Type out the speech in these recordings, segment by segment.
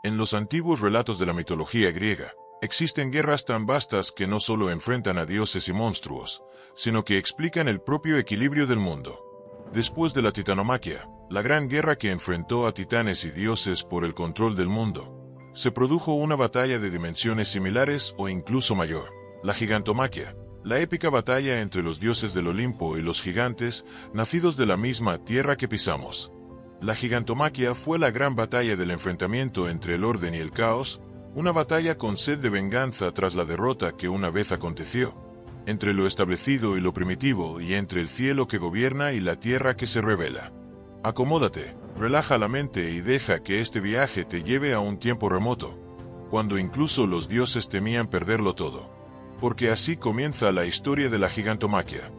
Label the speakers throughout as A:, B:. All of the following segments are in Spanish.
A: En los antiguos relatos de la mitología griega, existen guerras tan vastas que no solo enfrentan a dioses y monstruos, sino que explican el propio equilibrio del mundo. Después de la titanomaquia, la gran guerra que enfrentó a titanes y dioses por el control del mundo, se produjo una batalla de dimensiones similares o incluso mayor, la gigantomaquia, la épica batalla entre los dioses del Olimpo y los gigantes, nacidos de la misma tierra que pisamos. La gigantomaquia fue la gran batalla del enfrentamiento entre el orden y el caos, una batalla con sed de venganza tras la derrota que una vez aconteció, entre lo establecido y lo primitivo y entre el cielo que gobierna y la tierra que se revela. Acomódate, relaja la mente y deja que este viaje te lleve a un tiempo remoto, cuando incluso los dioses temían perderlo todo. Porque así comienza la historia de la gigantomaquia.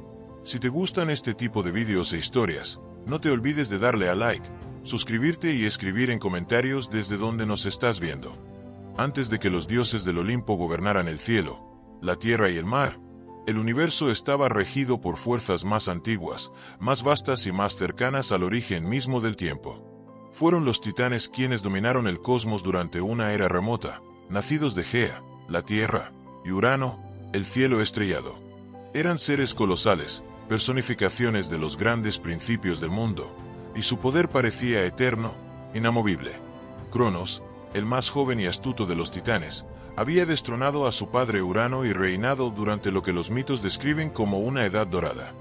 A: Si te gustan este tipo de vídeos e historias, no te olvides de darle a like, suscribirte y escribir en comentarios desde donde nos estás viendo. Antes de que los dioses del Olimpo gobernaran el cielo, la tierra y el mar, el universo estaba regido por fuerzas más antiguas, más vastas y más cercanas al origen mismo del tiempo. Fueron los titanes quienes dominaron el cosmos durante una era remota, nacidos de Gea, la tierra, y Urano, el cielo estrellado. Eran seres colosales, personificaciones de los grandes principios del mundo, y su poder parecía eterno, inamovible. Cronos, el más joven y astuto de los titanes, había destronado a su padre Urano y reinado durante lo que los mitos describen como una edad dorada.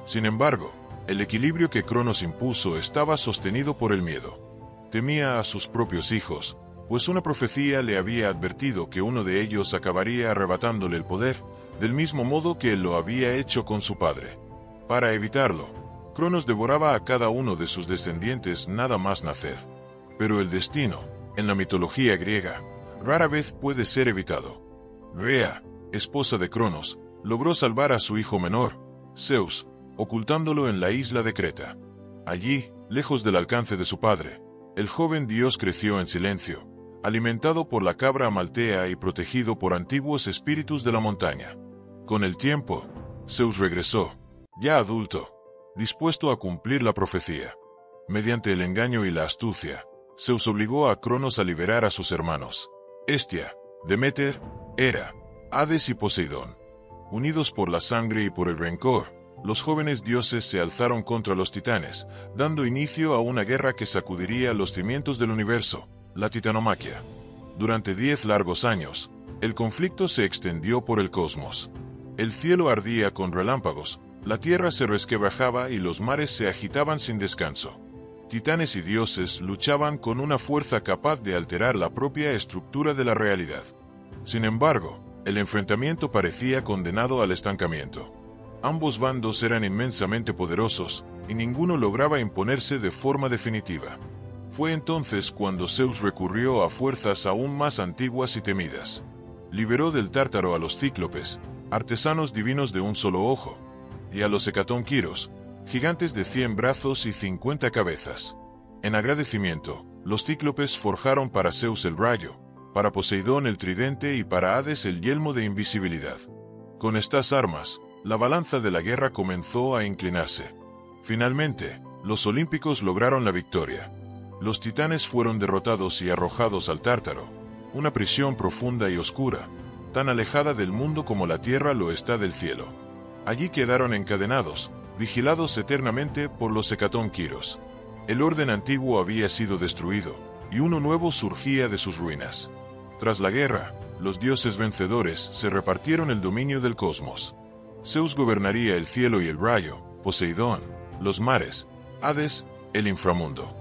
A: Sin embargo, el equilibrio que Cronos impuso estaba sostenido por el miedo. Temía a sus propios hijos, pues una profecía le había advertido que uno de ellos acabaría arrebatándole el poder, del mismo modo que él lo había hecho con su padre. Para evitarlo, Cronos devoraba a cada uno de sus descendientes nada más nacer. Pero el destino, en la mitología griega, rara vez puede ser evitado. Rea, esposa de Cronos, logró salvar a su hijo menor, Zeus, ocultándolo en la isla de Creta. Allí, lejos del alcance de su padre, el joven dios creció en silencio, alimentado por la cabra amaltea y protegido por antiguos espíritus de la montaña. Con el tiempo, Zeus regresó, ya adulto, dispuesto a cumplir la profecía. Mediante el engaño y la astucia, Zeus obligó a Cronos a liberar a sus hermanos, Hestia, Deméter, Hera, Hades y Poseidón. Unidos por la sangre y por el rencor, los jóvenes dioses se alzaron contra los titanes, dando inicio a una guerra que sacudiría los cimientos del universo, la titanomaquia. Durante 10 largos años, el conflicto se extendió por el cosmos. El cielo ardía con relámpagos, la tierra se resquebrajaba y los mares se agitaban sin descanso. Titanes y dioses luchaban con una fuerza capaz de alterar la propia estructura de la realidad. Sin embargo, el enfrentamiento parecía condenado al estancamiento. Ambos bandos eran inmensamente poderosos, y ninguno lograba imponerse de forma definitiva. Fue entonces cuando Zeus recurrió a fuerzas aún más antiguas y temidas. Liberó del Tártaro a los cíclopes, artesanos divinos de un solo ojo, y a los hecatónquiros, gigantes de 100 brazos y 50 cabezas. En agradecimiento, los cíclopes forjaron para Zeus el rayo, para Poseidón el tridente y para Hades el yelmo de invisibilidad. Con estas armas, la balanza de la guerra comenzó a inclinarse. Finalmente, los olímpicos lograron la victoria. Los titanes fueron derrotados y arrojados al Tártaro, una prisión profunda y oscura, tan alejada del mundo como la tierra lo está del cielo. Allí quedaron encadenados, vigilados eternamente por los hecatónquiros. El orden antiguo había sido destruido, y uno nuevo surgía de sus ruinas. Tras la guerra, los dioses vencedores se repartieron el dominio del cosmos. Zeus gobernaría el cielo y el rayo, Poseidón, los mares, Hades, el inframundo.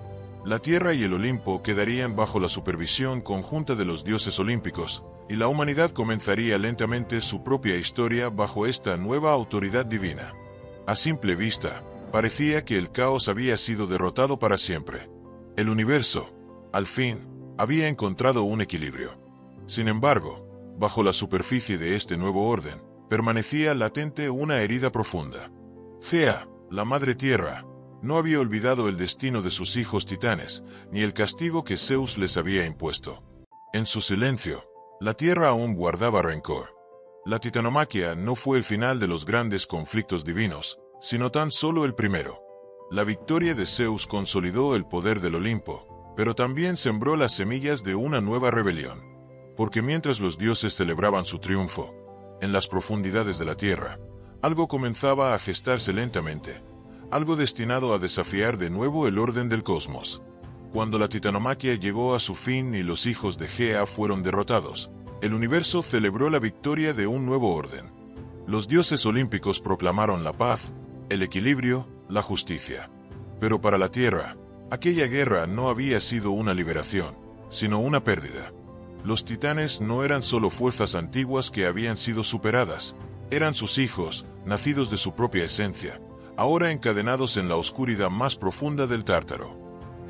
A: La tierra y el Olimpo quedarían bajo la supervisión conjunta de los dioses olímpicos, y la humanidad comenzaría lentamente su propia historia bajo esta nueva autoridad divina. A simple vista, parecía que el caos había sido derrotado para siempre. El universo, al fin, había encontrado un equilibrio. Sin embargo, bajo la superficie de este nuevo orden, permanecía latente una herida profunda. Gea, la Madre Tierra, no había olvidado el destino de sus hijos titanes, ni el castigo que Zeus les había impuesto. En su silencio, la Tierra aún guardaba rencor. La titanomaquia no fue el final de los grandes conflictos divinos, sino tan solo el primero. La victoria de Zeus consolidó el poder del Olimpo, pero también sembró las semillas de una nueva rebelión. Porque mientras los dioses celebraban su triunfo, en las profundidades de la tierra, algo comenzaba a gestarse lentamente, algo destinado a desafiar de nuevo el orden del cosmos. Cuando la titanomaquia llegó a su fin y los hijos de Gea fueron derrotados, el universo celebró la victoria de un nuevo orden. Los dioses olímpicos proclamaron la paz, el equilibrio, la justicia. Pero para la Tierra, aquella guerra no había sido una liberación, sino una pérdida. Los titanes no eran solo fuerzas antiguas que habían sido superadas, eran sus hijos, nacidos de su propia esencia, ahora encadenados en la oscuridad más profunda del Tártaro.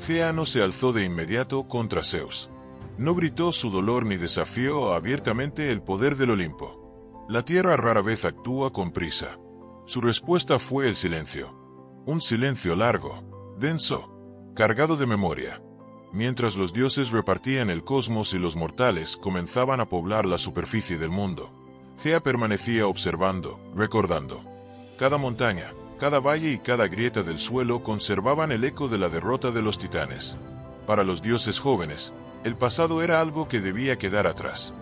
A: Gea no se alzó de inmediato contra Zeus. No gritó su dolor ni desafió abiertamente el poder del Olimpo. La Tierra rara vez actúa con prisa. Su respuesta fue el silencio. Un silencio largo, denso, cargado de memoria. Mientras los dioses repartían el cosmos y los mortales comenzaban a poblar la superficie del mundo, Gea permanecía observando, recordando. Cada montaña, cada valle y cada grieta del suelo conservaban el eco de la derrota de los titanes. Para los dioses jóvenes, el pasado era algo que debía quedar atrás.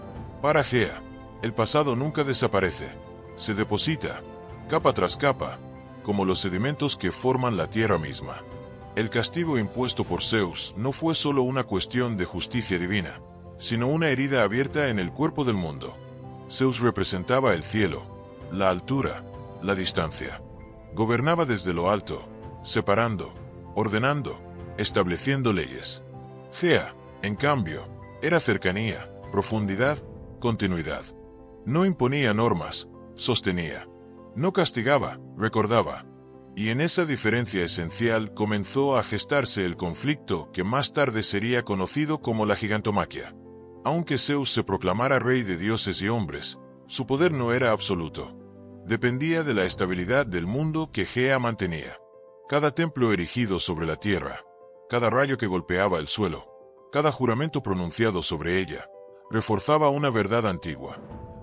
A: Para Gea, el pasado nunca desaparece, se deposita, capa tras capa, como los sedimentos que forman la tierra misma. El castigo impuesto por Zeus no fue solo una cuestión de justicia divina, sino una herida abierta en el cuerpo del mundo. Zeus representaba el cielo, la altura, la distancia. Gobernaba desde lo alto, separando, ordenando, estableciendo leyes. Gea, en cambio, era cercanía, profundidad, continuidad. No imponía normas, sostenía. No castigaba, recordaba. Y en esa diferencia esencial comenzó a gestarse el conflicto que más tarde sería conocido como la gigantomaquia. Aunque Zeus se proclamara rey de dioses y hombres, su poder no era absoluto. Dependía de la estabilidad del mundo que Gea mantenía. Cada templo erigido sobre la tierra, cada rayo que golpeaba el suelo, cada juramento pronunciado sobre ella, reforzaba una verdad antigua.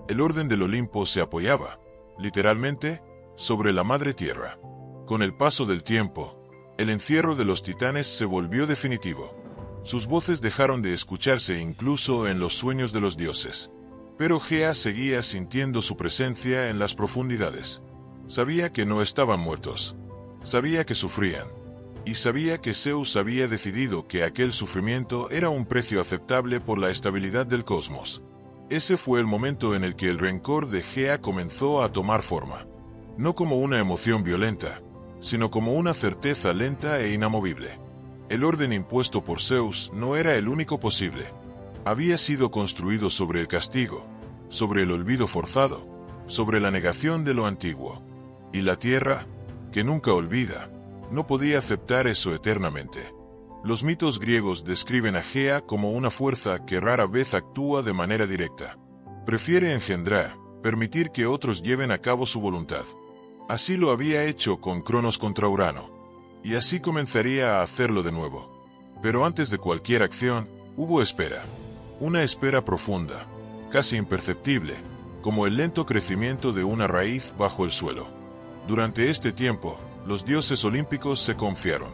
A: El orden del Olimpo se apoyaba, literalmente, sobre la madre tierra. Con el paso del tiempo, el encierro de los titanes se volvió definitivo. Sus voces dejaron de escucharse incluso en los sueños de los dioses. Pero Gea seguía sintiendo su presencia en las profundidades. Sabía que no estaban muertos. Sabía que sufrían. Y sabía que Zeus había decidido que aquel sufrimiento era un precio aceptable por la estabilidad del cosmos. Ese fue el momento en el que el rencor de Gea comenzó a tomar forma. No como una emoción violenta, sino como una certeza lenta e inamovible. El orden impuesto por Zeus no era el único posible. Había sido construido sobre el castigo, sobre el olvido forzado, sobre la negación de lo antiguo. Y la tierra, que nunca olvida, no podía aceptar eso eternamente. Los mitos griegos describen a Gea como una fuerza que rara vez actúa de manera directa. Prefiere engendrar, permitir que otros lleven a cabo su voluntad. Así lo había hecho con Cronos contra Urano, y así comenzaría a hacerlo de nuevo. Pero antes de cualquier acción, hubo espera. Una espera profunda, casi imperceptible, como el lento crecimiento de una raíz bajo el suelo. Durante este tiempo, los dioses olímpicos se confiaron.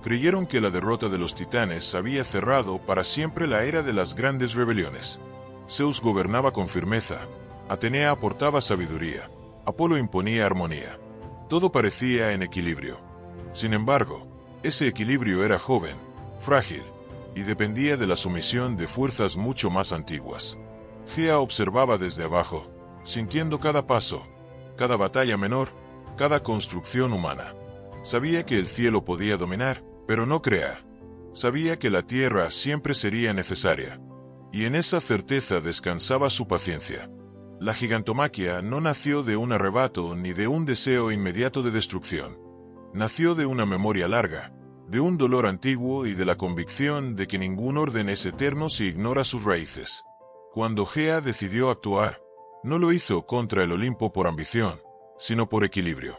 A: Creyeron que la derrota de los titanes había cerrado para siempre la era de las grandes rebeliones. Zeus gobernaba con firmeza, Atenea aportaba sabiduría, Apolo imponía armonía. Todo parecía en equilibrio. Sin embargo, ese equilibrio era joven, frágil, y dependía de la sumisión de fuerzas mucho más antiguas. Gea observaba desde abajo, sintiendo cada paso, cada batalla menor, cada construcción humana. Sabía que el cielo podía dominar, pero no crear. Sabía que la tierra siempre sería necesaria. Y en esa certeza descansaba su paciencia. La gigantomaquia no nació de un arrebato ni de un deseo inmediato de destrucción. Nació de una memoria larga, de un dolor antiguo y de la convicción de que ningún orden es eterno si ignora sus raíces. Cuando Gea decidió actuar, no lo hizo contra el Olimpo por ambición, sino por equilibrio.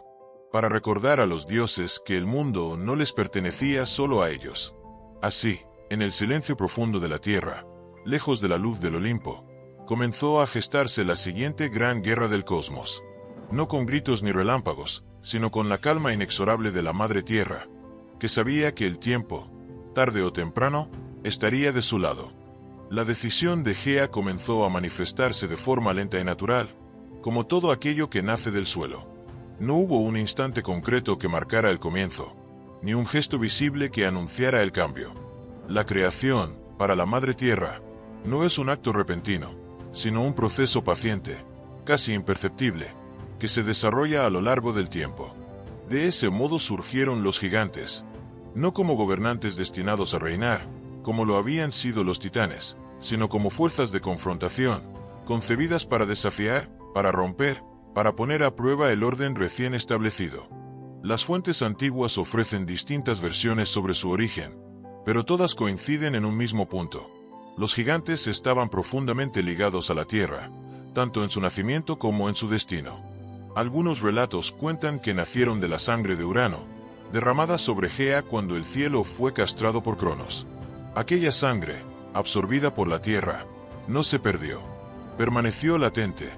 A: Para recordar a los dioses que el mundo no les pertenecía solo a ellos. Así, en el silencio profundo de la tierra, lejos de la luz del Olimpo, comenzó a gestarse la siguiente gran guerra del cosmos. No con gritos ni relámpagos, sino con la calma inexorable de la madre tierra, que sabía que el tiempo, tarde o temprano, estaría de su lado. La decisión de Gea comenzó a manifestarse de forma lenta y natural, como todo aquello que nace del suelo. No hubo un instante concreto que marcara el comienzo, ni un gesto visible que anunciara el cambio. La creación, para la Madre Tierra, no es un acto repentino, sino un proceso paciente, casi imperceptible, que se desarrolla a lo largo del tiempo. De ese modo surgieron los gigantes, no como gobernantes destinados a reinar, como lo habían sido los titanes, sino como fuerzas de confrontación, concebidas para desafiar, para romper, para poner a prueba el orden recién establecido. Las fuentes antiguas ofrecen distintas versiones sobre su origen, pero todas coinciden en un mismo punto. Los gigantes estaban profundamente ligados a la tierra, tanto en su nacimiento como en su destino. Algunos relatos cuentan que nacieron de la sangre de Urano, derramada sobre Gea cuando el cielo fue castrado por Cronos. Aquella sangre, absorbida por la tierra, no se perdió. Permaneció latente,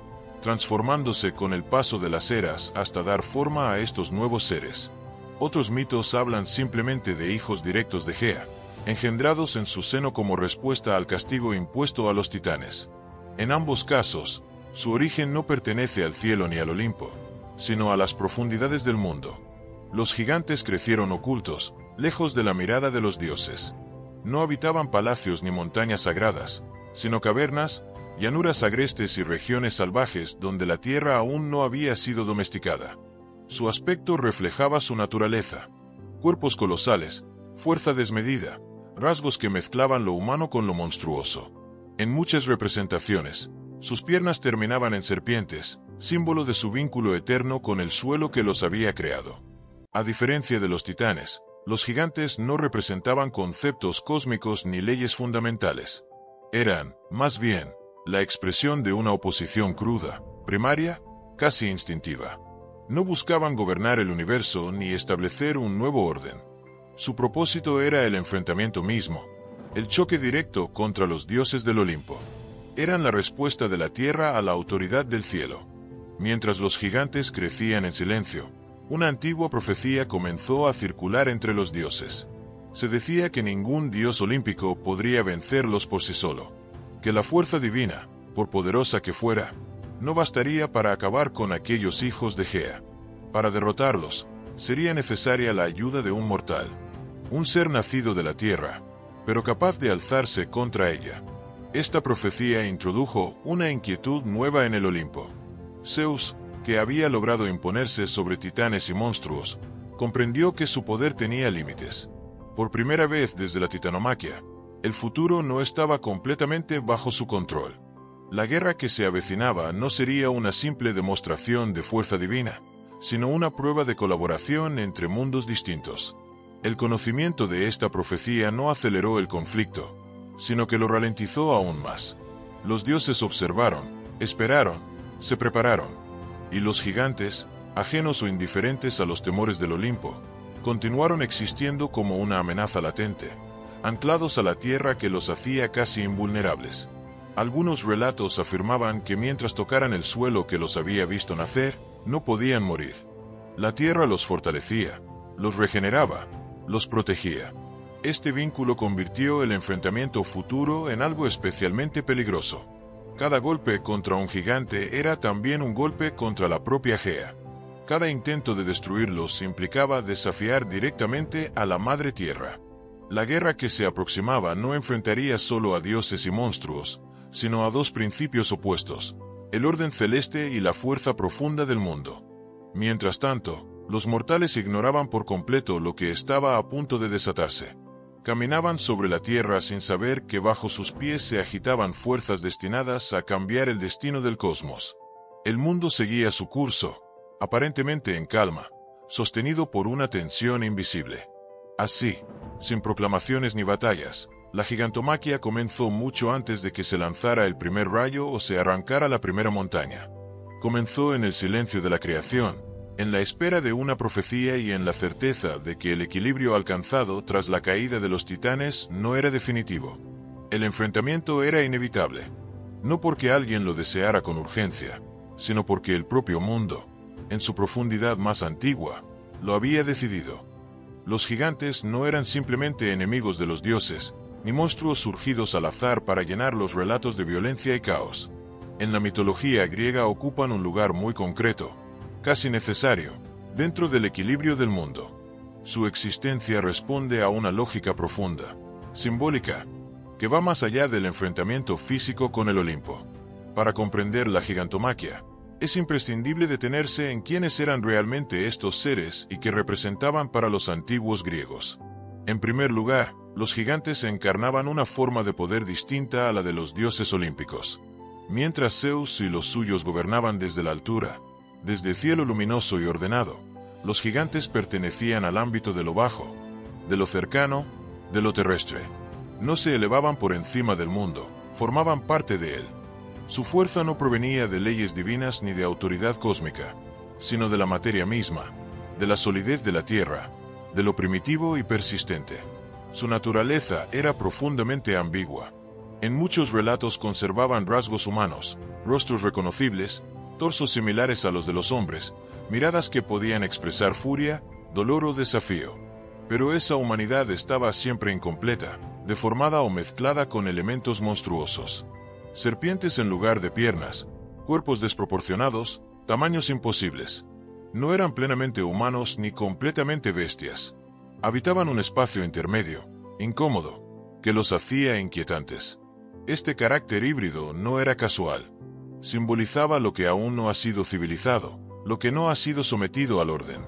A: transformándose con el paso de las eras hasta dar forma a estos nuevos seres. Otros mitos hablan simplemente de hijos directos de Gea, engendrados en su seno como respuesta al castigo impuesto a los titanes. En ambos casos, su origen no pertenece al cielo ni al Olimpo, sino a las profundidades del mundo. Los gigantes crecieron ocultos, lejos de la mirada de los dioses. No habitaban palacios ni montañas sagradas, sino cavernas, llanuras agrestes y regiones salvajes donde la tierra aún no había sido domesticada. Su aspecto reflejaba su naturaleza: cuerpos colosales, fuerza desmedida, rasgos que mezclaban lo humano con lo monstruoso. En muchas representaciones, sus piernas terminaban en serpientes, símbolo de su vínculo eterno con el suelo que los había creado. A diferencia de los titanes, los gigantes no representaban conceptos cósmicos ni leyes fundamentales. Eran, más bien, la expresión de una oposición cruda, primaria, casi instintiva. No buscaban gobernar el universo ni establecer un nuevo orden. Su propósito era el enfrentamiento mismo, el choque directo contra los dioses del Olimpo. Eran la respuesta de la tierra a la autoridad del cielo. Mientras los gigantes crecían en silencio, una antigua profecía comenzó a circular entre los dioses. Se decía que ningún dios olímpico podría vencerlos por sí solo, que la fuerza divina, por poderosa que fuera, no bastaría para acabar con aquellos hijos de Gea. Para derrotarlos, sería necesaria la ayuda de un mortal, un ser nacido de la tierra, pero capaz de alzarse contra ella. Esta profecía introdujo una inquietud nueva en el Olimpo. Zeus, que había logrado imponerse sobre titanes y monstruos, comprendió que su poder tenía límites. Por primera vez desde la titanomaquia, el futuro no estaba completamente bajo su control. La guerra que se avecinaba no sería una simple demostración de fuerza divina, sino una prueba de colaboración entre mundos distintos. El conocimiento de esta profecía no aceleró el conflicto, sino que lo ralentizó aún más. Los dioses observaron, esperaron, se prepararon, y los gigantes, ajenos o indiferentes a los temores del Olimpo, continuaron existiendo como una amenaza latente, anclados a la tierra que los hacía casi invulnerables. Algunos relatos afirmaban que mientras tocaran el suelo que los había visto nacer, no podían morir. La tierra los fortalecía, los regeneraba, los protegía. Este vínculo convirtió el enfrentamiento futuro en algo especialmente peligroso. Cada golpe contra un gigante era también un golpe contra la propia Gea. Cada intento de destruirlos implicaba desafiar directamente a la Madre Tierra. La guerra que se aproximaba no enfrentaría solo a dioses y monstruos, sino a dos principios opuestos: el orden celeste y la fuerza profunda del mundo. Mientras tanto, los mortales ignoraban por completo lo que estaba a punto de desatarse. Caminaban sobre la tierra sin saber que bajo sus pies se agitaban fuerzas destinadas a cambiar el destino del cosmos. El mundo seguía su curso, aparentemente en calma, sostenido por una tensión invisible. Así, sin proclamaciones ni batallas, la gigantomaquia comenzó mucho antes de que se lanzara el primer rayo o se arrancara la primera montaña. Comenzó en el silencio de la creación, en la espera de una profecía y en la certeza de que el equilibrio alcanzado tras la caída de los titanes no era definitivo. El enfrentamiento era inevitable, no porque alguien lo deseara con urgencia, sino porque el propio mundo, en su profundidad más antigua, lo había decidido. Los gigantes no eran simplemente enemigos de los dioses, ni monstruos surgidos al azar para llenar los relatos de violencia y caos. En la mitología griega ocupan un lugar muy concreto, casi necesario, dentro del equilibrio del mundo. Su existencia responde a una lógica profunda, simbólica, que va más allá del enfrentamiento físico con el Olimpo. Para comprender la gigantomaquia, es imprescindible detenerse en quiénes eran realmente estos seres y qué representaban para los antiguos griegos. En primer lugar, los gigantes encarnaban una forma de poder distinta a la de los dioses olímpicos. Mientras Zeus y los suyos gobernaban desde la altura, desde el cielo luminoso y ordenado, los gigantes pertenecían al ámbito de lo bajo, de lo cercano, de lo terrestre. No se elevaban por encima del mundo, formaban parte de él. Su fuerza no provenía de leyes divinas ni de autoridad cósmica, sino de la materia misma, de la solidez de la tierra, de lo primitivo y persistente. Su naturaleza era profundamente ambigua. En muchos relatos conservaban rasgos humanos, rostros reconocibles, torsos similares a los de los hombres, miradas que podían expresar furia, dolor o desafío. Pero esa humanidad estaba siempre incompleta, deformada o mezclada con elementos monstruosos. Serpientes en lugar de piernas, cuerpos desproporcionados, tamaños imposibles. No eran plenamente humanos ni completamente bestias. Habitaban un espacio intermedio, incómodo, que los hacía inquietantes. Este carácter híbrido no era casual. Simbolizaba lo que aún no ha sido civilizado, lo que no ha sido sometido al orden.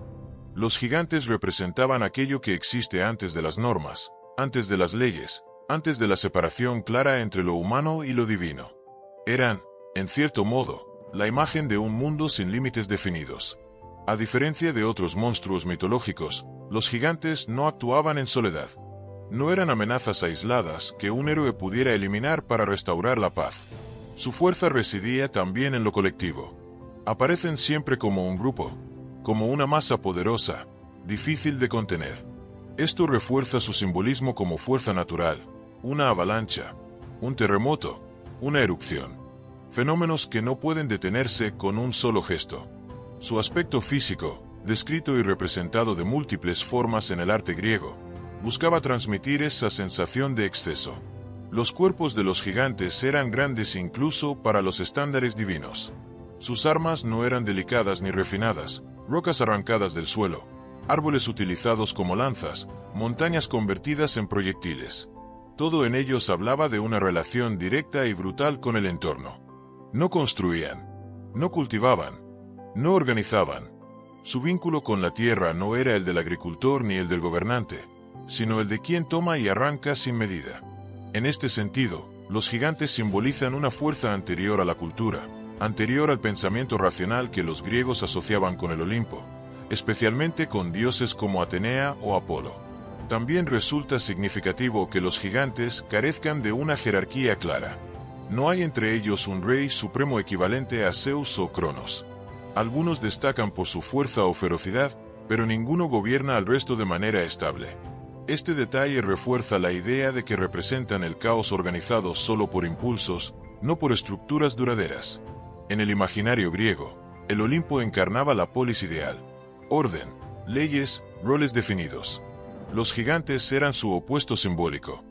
A: Los gigantes representaban aquello que existe antes de las normas, antes de las leyes, antes de la separación clara entre lo humano y lo divino. Eran, en cierto modo, la imagen de un mundo sin límites definidos. A diferencia de otros monstruos mitológicos, los gigantes no actuaban en soledad. No eran amenazas aisladas que un héroe pudiera eliminar para restaurar la paz. Su fuerza residía también en lo colectivo. Aparecen siempre como un grupo, como una masa poderosa, difícil de contener. Esto refuerza su simbolismo como fuerza natural, una avalancha, un terremoto, una erupción. Fenómenos que no pueden detenerse con un solo gesto. Su aspecto físico, descrito y representado de múltiples formas en el arte griego, buscaba transmitir esa sensación de exceso. Los cuerpos de los gigantes eran grandes incluso para los estándares divinos. Sus armas no eran delicadas ni refinadas, rocas arrancadas del suelo, árboles utilizados como lanzas, montañas convertidas en proyectiles. Todo en ellos hablaba de una relación directa y brutal con el entorno. No construían, no cultivaban, no organizaban. Su vínculo con la tierra no era el del agricultor ni el del gobernante, sino el de quien toma y arranca sin medida. En este sentido, los gigantes simbolizan una fuerza anterior a la cultura, anterior al pensamiento racional que los griegos asociaban con el Olimpo, especialmente con dioses como Atenea o Apolo. También resulta significativo que los gigantes carezcan de una jerarquía clara. No hay entre ellos un rey supremo equivalente a Zeus o Cronos. Algunos destacan por su fuerza o ferocidad, pero ninguno gobierna al resto de manera estable. Este detalle refuerza la idea de que representan el caos organizado solo por impulsos, no por estructuras duraderas. En el imaginario griego, el Olimpo encarnaba la polis ideal: orden, leyes, roles definidos. Los gigantes eran su opuesto simbólico.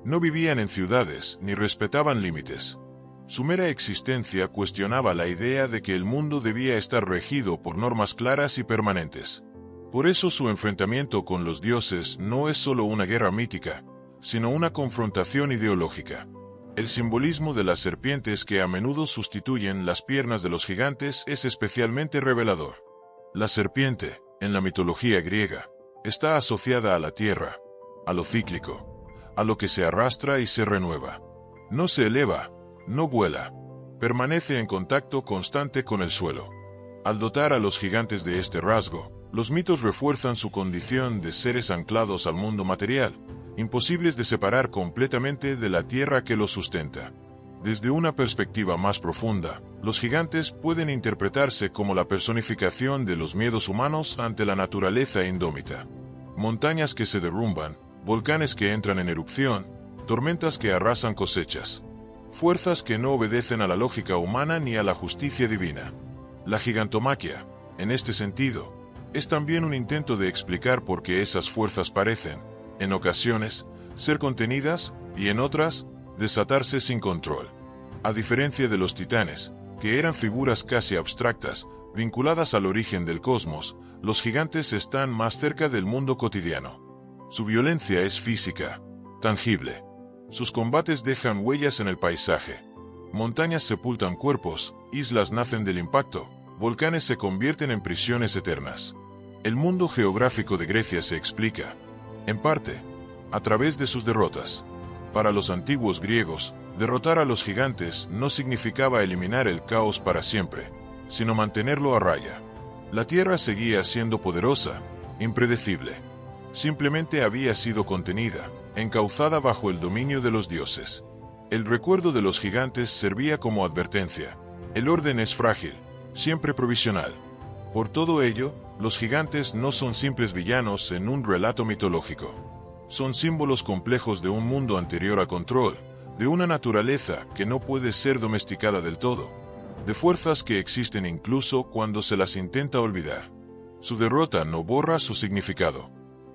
A: No vivían en ciudades ni respetaban límites. Su mera existencia cuestionaba la idea de que el mundo debía estar regido por normas claras y permanentes. Por eso su enfrentamiento con los dioses no es solo una guerra mítica, sino una confrontación ideológica. El simbolismo de las serpientes que a menudo sustituyen las piernas de los gigantes es especialmente revelador. La serpiente, en la mitología griega, está asociada a la tierra, a lo cíclico, a lo que se arrastra y se renueva. No se eleva, no vuela, permanece en contacto constante con el suelo. Al dotar a los gigantes de este rasgo, los mitos refuerzan su condición de seres anclados al mundo material, imposibles de separar completamente de la tierra que los sustenta. Desde una perspectiva más profunda, los gigantes pueden interpretarse como la personificación de los miedos humanos ante la naturaleza indómita. Montañas que se derrumban, volcanes que entran en erupción, tormentas que arrasan cosechas. Fuerzas que no obedecen a la lógica humana ni a la justicia divina. La gigantomaquia, en este sentido, Es también un intento de explicar por qué esas fuerzas parecen, en ocasiones, ser contenidas y en otras, desatarse sin control. A diferencia de los titanes, que eran figuras casi abstractas, vinculadas al origen del cosmos, los gigantes están más cerca del mundo cotidiano. Su violencia es física, tangible. Sus combates dejan huellas en el paisaje. Montañas sepultan cuerpos, islas nacen del impacto, volcanes se convierten en prisiones eternas. El mundo geográfico de Grecia se explica, en parte, a través de sus derrotas. Para los antiguos griegos, derrotar a los gigantes no significaba eliminar el caos para siempre, sino mantenerlo a raya. La tierra seguía siendo poderosa, impredecible. Simplemente había sido contenida, encauzada bajo el dominio de los dioses. El recuerdo de los gigantes servía como advertencia. El orden es frágil, siempre provisional. Por todo ello, los gigantes no son simples villanos en un relato mitológico. Son símbolos complejos de un mundo anterior a control, de una naturaleza que no puede ser domesticada del todo, de fuerzas que existen incluso cuando se las intenta olvidar. Su derrota no borra su significado.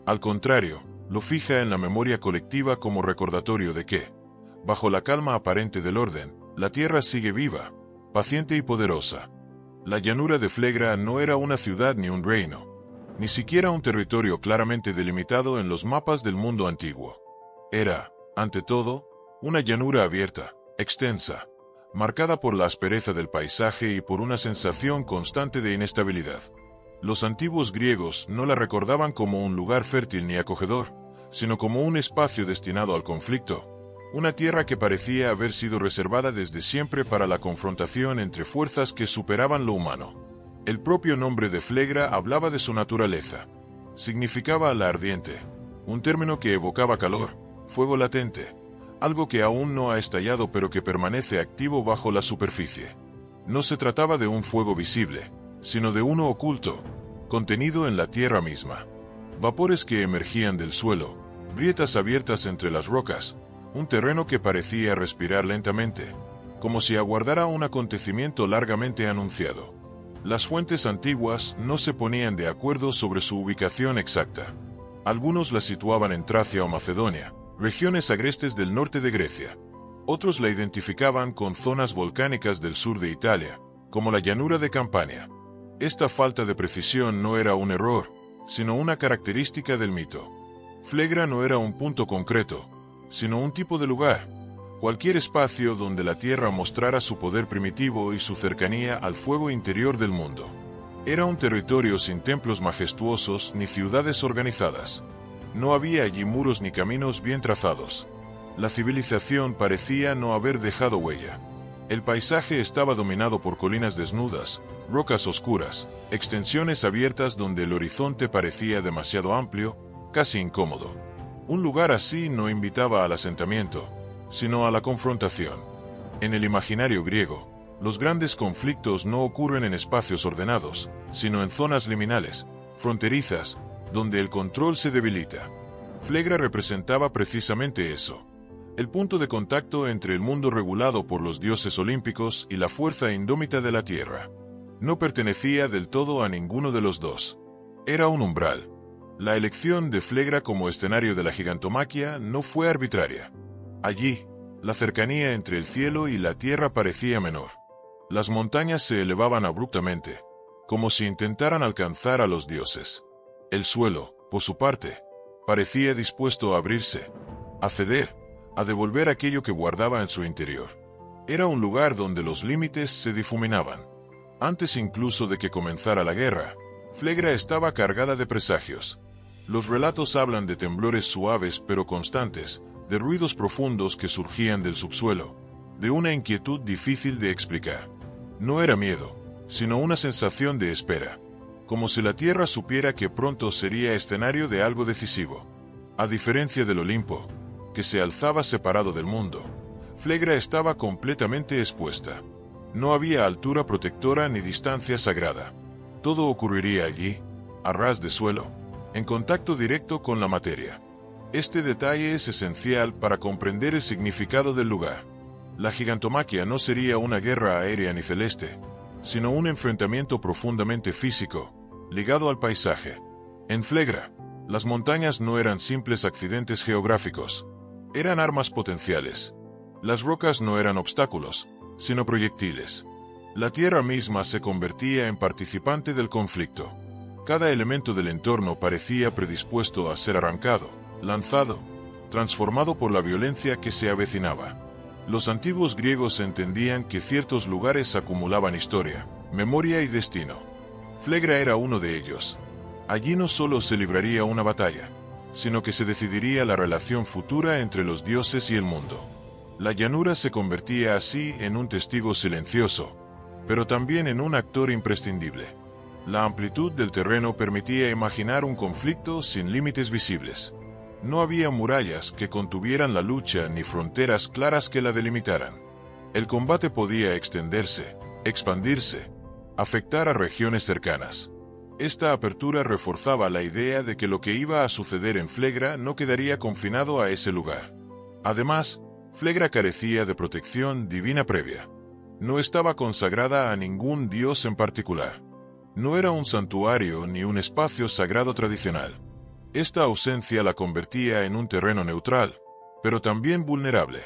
A: Al contrario, lo fija en la memoria colectiva como recordatorio de que, bajo la calma aparente del orden, la tierra sigue viva, paciente y poderosa. La llanura de Flegra no era una ciudad ni un reino, ni siquiera un territorio claramente delimitado en los mapas del mundo antiguo. Era, ante todo, una llanura abierta, extensa, marcada por la aspereza del paisaje y por una sensación constante de inestabilidad. Los antiguos griegos no la recordaban como un lugar fértil ni acogedor, sino como un espacio destinado al conflicto, una tierra que parecía haber sido reservada desde siempre para la confrontación entre fuerzas que superaban lo humano. El propio nombre de Flegra hablaba de su naturaleza. Significaba la ardiente, un término que evocaba calor, fuego latente, algo que aún no ha estallado pero que permanece activo bajo la superficie. No se trataba de un fuego visible, sino de uno oculto, contenido en la tierra misma. Vapores que emergían del suelo, grietas abiertas entre las rocas, un terreno que parecía respirar lentamente, como si aguardara un acontecimiento largamente anunciado. Las fuentes antiguas no se ponían de acuerdo sobre su ubicación exacta. Algunos la situaban en Tracia o Macedonia, regiones agrestes del norte de Grecia. Otros la identificaban con zonas volcánicas del sur de Italia, como la llanura de Campania. Esta falta de precisión no era un error, sino una característica del mito. Flegra no era un punto concreto, sino un tipo de lugar, cualquier espacio donde la tierra mostrara su poder primitivo y su cercanía al fuego interior del mundo. Era un territorio sin templos majestuosos ni ciudades organizadas. No había allí muros ni caminos bien trazados. La civilización parecía no haber dejado huella. El paisaje estaba dominado por colinas desnudas, rocas oscuras, extensiones abiertas donde el horizonte parecía demasiado amplio, casi incómodo. Un lugar así no invitaba al asentamiento, sino a la confrontación. En el imaginario griego, los grandes conflictos no ocurren en espacios ordenados, sino en zonas liminales, fronterizas, donde el control se debilita. Flegra representaba precisamente eso. El punto de contacto entre el mundo regulado por los dioses olímpicos y la fuerza indómita de la tierra. No pertenecía del todo a ninguno de los dos. Era un umbral. La elección de Flegra como escenario de la gigantomaquia no fue arbitraria. Allí, la cercanía entre el cielo y la tierra parecía menor. Las montañas se elevaban abruptamente, como si intentaran alcanzar a los dioses. El suelo, por su parte, parecía dispuesto a abrirse, a ceder, a devolver aquello que guardaba en su interior. Era un lugar donde los límites se difuminaban. Antes incluso de que comenzara la guerra, Flegra estaba cargada de presagios. Los relatos hablan de temblores suaves pero constantes, de ruidos profundos que surgían del subsuelo, de una inquietud difícil de explicar. No era miedo, sino una sensación de espera, como si la tierra supiera que pronto sería escenario de algo decisivo. A diferencia del Olimpo, que se alzaba separado del mundo, Flegra estaba completamente expuesta. No había altura protectora ni distancia sagrada. Todo ocurriría allí, a ras de suelo, en contacto directo con la materia. Este detalle es esencial para comprender el significado del lugar. La gigantomaquia no sería una guerra aérea ni celeste, sino un enfrentamiento profundamente físico, ligado al paisaje. En Flegra, las montañas no eran simples accidentes geográficos, eran armas potenciales. Las rocas no eran obstáculos, sino proyectiles. La tierra misma se convertía en participante del conflicto. Cada elemento del entorno parecía predispuesto a ser arrancado, lanzado, transformado por la violencia que se avecinaba. Los antiguos griegos entendían que ciertos lugares acumulaban historia, memoria y destino. Flegra era uno de ellos. Allí no solo se libraría una batalla, sino que se decidiría la relación futura entre los dioses y el mundo. La llanura se convertía así en un testigo silencioso, pero también en un actor imprescindible. La amplitud del terreno permitía imaginar un conflicto sin límites visibles. No había murallas que contuvieran la lucha ni fronteras claras que la delimitaran. El combate podía extenderse, expandirse, afectar a regiones cercanas. Esta apertura reforzaba la idea de que lo que iba a suceder en Flegra no quedaría confinado a ese lugar. Además, Flegra carecía de protección divina previa. No estaba consagrada a ningún dios en particular. No era un santuario ni un espacio sagrado tradicional. Esta ausencia la convertía en un terreno neutral, pero también vulnerable.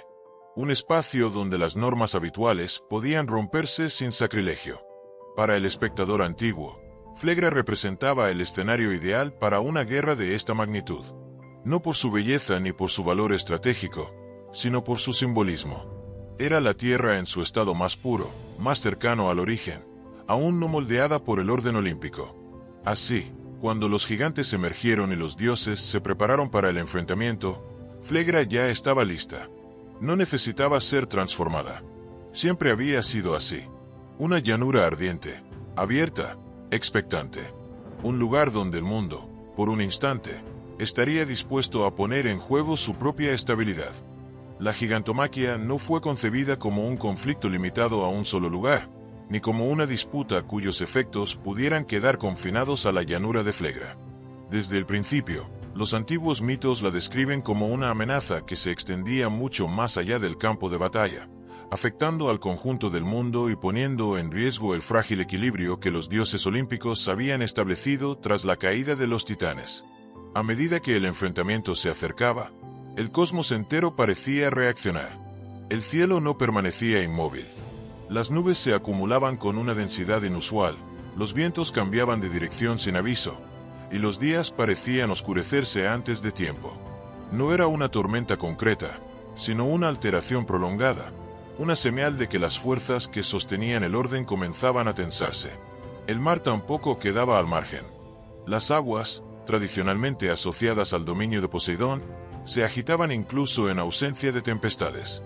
A: Un espacio donde las normas habituales podían romperse sin sacrilegio. Para el espectador antiguo, Flegra representaba el escenario ideal para una guerra de esta magnitud. No por su belleza ni por su valor estratégico, sino por su simbolismo. Era la tierra en su estado más puro, más cercano al origen, aún no moldeada por el orden olímpico. Así, cuando los gigantes emergieron y los dioses se prepararon para el enfrentamiento, Flegra ya estaba lista. No necesitaba ser transformada. Siempre había sido así. Una llanura ardiente, abierta, expectante. Un lugar donde el mundo, por un instante, estaría dispuesto a poner en juego su propia estabilidad. La gigantomaquia no fue concebida como un conflicto limitado a un solo lugar, ni como una disputa cuyos efectos pudieran quedar confinados a la llanura de Flegra. Desde el principio, los antiguos mitos la describen como una amenaza que se extendía mucho más allá del campo de batalla, afectando al conjunto del mundo y poniendo en riesgo el frágil equilibrio que los dioses olímpicos habían establecido tras la caída de los titanes. A medida que el enfrentamiento se acercaba, el cosmos entero parecía reaccionar. El cielo no permanecía inmóvil. Las nubes se acumulaban con una densidad inusual, los vientos cambiaban de dirección sin aviso, y los días parecían oscurecerse antes de tiempo. No era una tormenta concreta, sino una alteración prolongada, una señal de que las fuerzas que sostenían el orden comenzaban a tensarse. El mar tampoco quedaba al margen. Las aguas, tradicionalmente asociadas al dominio de Poseidón, se agitaban incluso en ausencia de tempestades.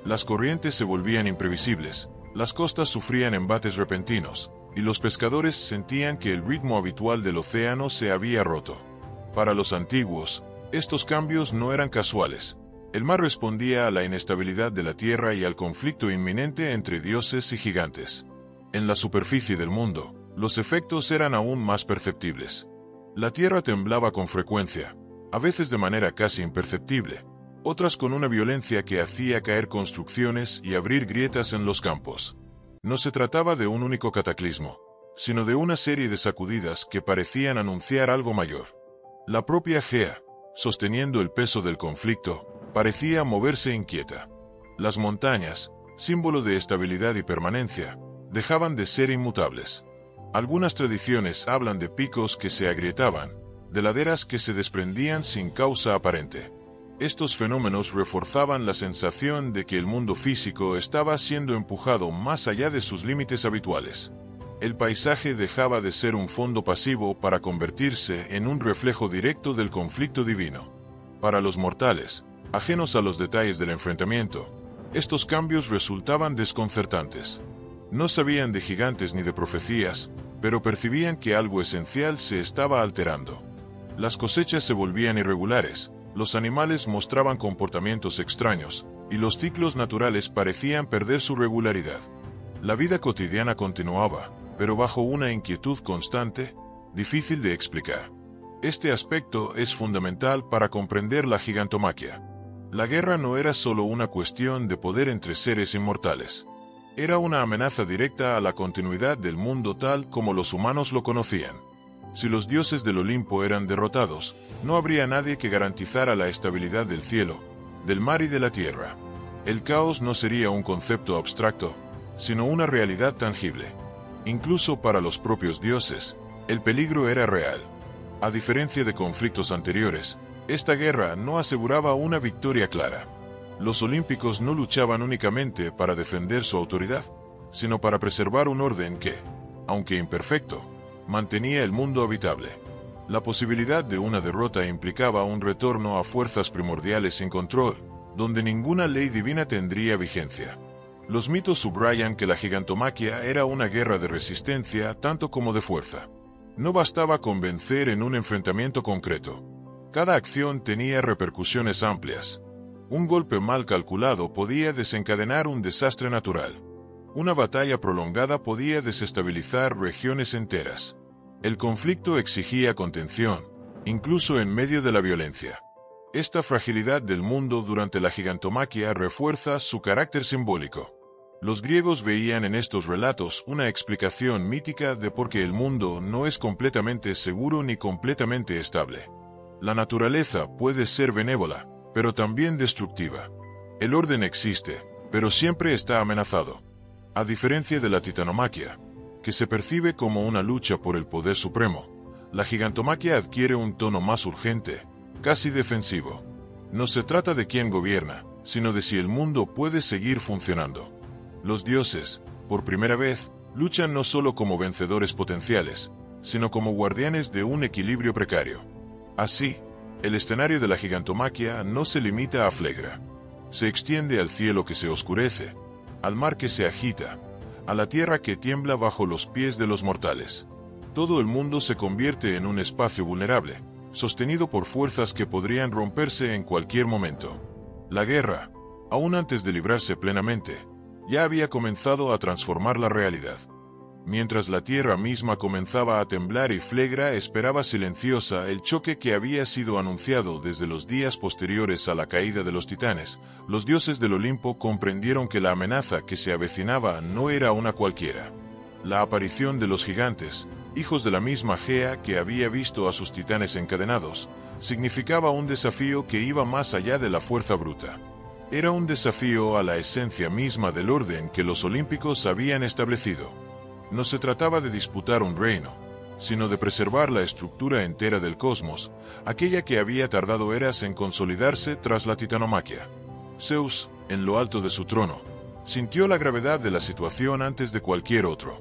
A: Las corrientes se volvían imprevisibles, las costas sufrían embates repentinos, y los pescadores sentían que el ritmo habitual del océano se había roto. Para los antiguos, estos cambios no eran casuales. El mar respondía a la inestabilidad de la tierra y al conflicto inminente entre dioses y gigantes. En la superficie del mundo, los efectos eran aún más perceptibles. La tierra temblaba con frecuencia, a veces de manera casi imperceptible, otras con una violencia que hacía caer construcciones y abrir grietas en los campos. No se trataba de un único cataclismo, sino de una serie de sacudidas que parecían anunciar algo mayor. La propia Gea, sosteniendo el peso del conflicto, parecía moverse inquieta. Las montañas, símbolo de estabilidad y permanencia, dejaban de ser inmutables. Algunas tradiciones hablan de picos que se agrietaban, de laderas que se desprendían sin causa aparente. Estos fenómenos reforzaban la sensación de que el mundo físico estaba siendo empujado más allá de sus límites habituales. El paisaje dejaba de ser un fondo pasivo para convertirse en un reflejo directo del conflicto divino. Para los mortales, ajenos a los detalles del enfrentamiento, estos cambios resultaban desconcertantes. No sabían de gigantes ni de profecías, pero percibían que algo esencial se estaba alterando. Las cosechas se volvían irregulares, los animales mostraban comportamientos extraños, y los ciclos naturales parecían perder su regularidad. La vida cotidiana continuaba, pero bajo una inquietud constante, difícil de explicar. Este aspecto es fundamental para comprender la gigantomaquia. La guerra no era solo una cuestión de poder entre seres inmortales. Era una amenaza directa a la continuidad del mundo tal como los humanos lo conocían. Si los dioses del Olimpo eran derrotados, no habría nadie que garantizara la estabilidad del cielo, del mar y de la tierra. El caos no sería un concepto abstracto, sino una realidad tangible. Incluso para los propios dioses, el peligro era real. A diferencia de conflictos anteriores, esta guerra no aseguraba una victoria clara. Los olímpicos no luchaban únicamente para defender su autoridad, sino para preservar un orden que, aunque imperfecto, mantenía el mundo habitable. La posibilidad de una derrota implicaba un retorno a fuerzas primordiales sin control, donde ninguna ley divina tendría vigencia. Los mitos subrayan que la gigantomaquia era una guerra de resistencia tanto como de fuerza. No bastaba con vencer en un enfrentamiento concreto. Cada acción tenía repercusiones amplias. Un golpe mal calculado podía desencadenar un desastre natural. Una batalla prolongada podía desestabilizar regiones enteras. El conflicto exigía contención, incluso en medio de la violencia. Esta fragilidad del mundo durante la gigantomaquia refuerza su carácter simbólico. Los griegos veían en estos relatos una explicación mítica de por qué el mundo no es completamente seguro ni completamente estable. La naturaleza puede ser benévola, pero también destructiva. El orden existe, pero siempre está amenazado. A diferencia de la titanomaquia, que se percibe como una lucha por el poder supremo, la gigantomaquia adquiere un tono más urgente, casi defensivo. No se trata de quién gobierna, sino de si el mundo puede seguir funcionando. Los dioses, por primera vez, luchan no solo como vencedores potenciales, sino como guardianes de un equilibrio precario. Así, el escenario de la gigantomaquia no se limita a Flegra. Se extiende al cielo que se oscurece, al mar que se agita, a la tierra que tiembla bajo los pies de los mortales. Todo el mundo se convierte en un espacio vulnerable, sostenido por fuerzas que podrían romperse en cualquier momento. La guerra, aún antes de librarse plenamente, ya había comenzado a transformar la realidad. Mientras la tierra misma comenzaba a temblar y Flegra esperaba silenciosa el choque que había sido anunciado desde los días posteriores a la caída de los titanes, los dioses del Olimpo comprendieron que la amenaza que se avecinaba no era una cualquiera. La aparición de los gigantes, hijos de la misma Gea que había visto a sus titanes encadenados, significaba un desafío que iba más allá de la fuerza bruta. Era un desafío a la esencia misma del orden que los olímpicos habían establecido. No se trataba de disputar un reino, sino de preservar la estructura entera del cosmos, aquella que había tardado eras en consolidarse tras la titanomaquia. Zeus, en lo alto de su trono, sintió la gravedad de la situación antes de cualquier otro.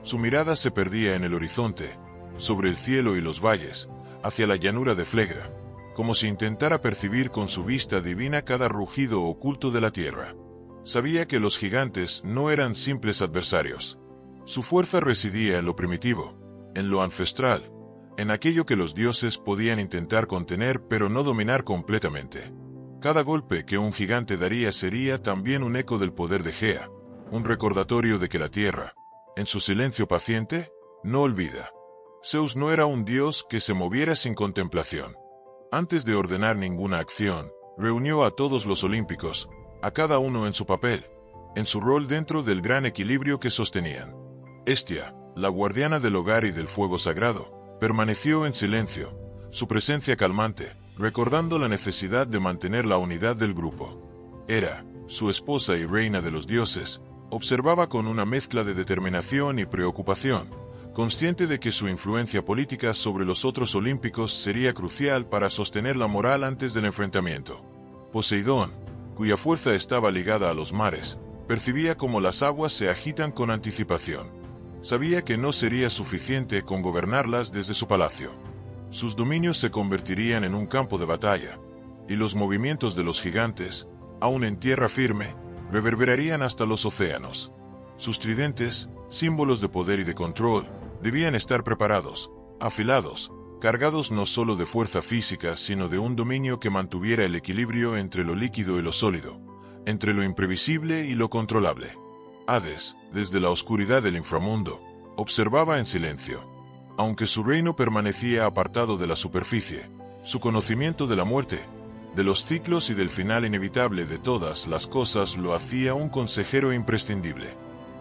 A: Su mirada se perdía en el horizonte, sobre el cielo y los valles, hacia la llanura de Flegra, como si intentara percibir con su vista divina cada rugido oculto de la tierra. Sabía que los gigantes no eran simples adversarios. Su fuerza residía en lo primitivo, en lo ancestral, en aquello que los dioses podían intentar contener pero no dominar completamente. Cada golpe que un gigante daría sería también un eco del poder de Gea, un recordatorio de que la tierra, en su silencio paciente, no olvida. Zeus no era un dios que se moviera sin contemplación. Antes de ordenar ninguna acción, reunió a todos los olímpicos, a cada uno en su papel, en su rol dentro del gran equilibrio que sostenían. Hestia, la guardiana del hogar y del fuego sagrado, permaneció en silencio, su presencia calmante, recordando la necesidad de mantener la unidad del grupo. Hera, su esposa y reina de los dioses, observaba con una mezcla de determinación y preocupación, consciente de que su influencia política sobre los otros olímpicos sería crucial para sostener la moral antes del enfrentamiento. Poseidón, cuya fuerza estaba ligada a los mares, percibía cómo las aguas se agitan con anticipación. Sabía que no sería suficiente con gobernarlas desde su palacio. Sus dominios se convertirían en un campo de batalla, y los movimientos de los gigantes, aún en tierra firme, reverberarían hasta los océanos. Sus tridentes, símbolos de poder y de control, debían estar preparados, afilados, cargados no solo de fuerza física sino de un dominio que mantuviera el equilibrio entre lo líquido y lo sólido, entre lo imprevisible y lo controlable. Hades, desde la oscuridad del inframundo, observaba en silencio. Aunque su reino permanecía apartado de la superficie, su conocimiento de la muerte, de los ciclos y del final inevitable de todas las cosas lo hacía un consejero imprescindible.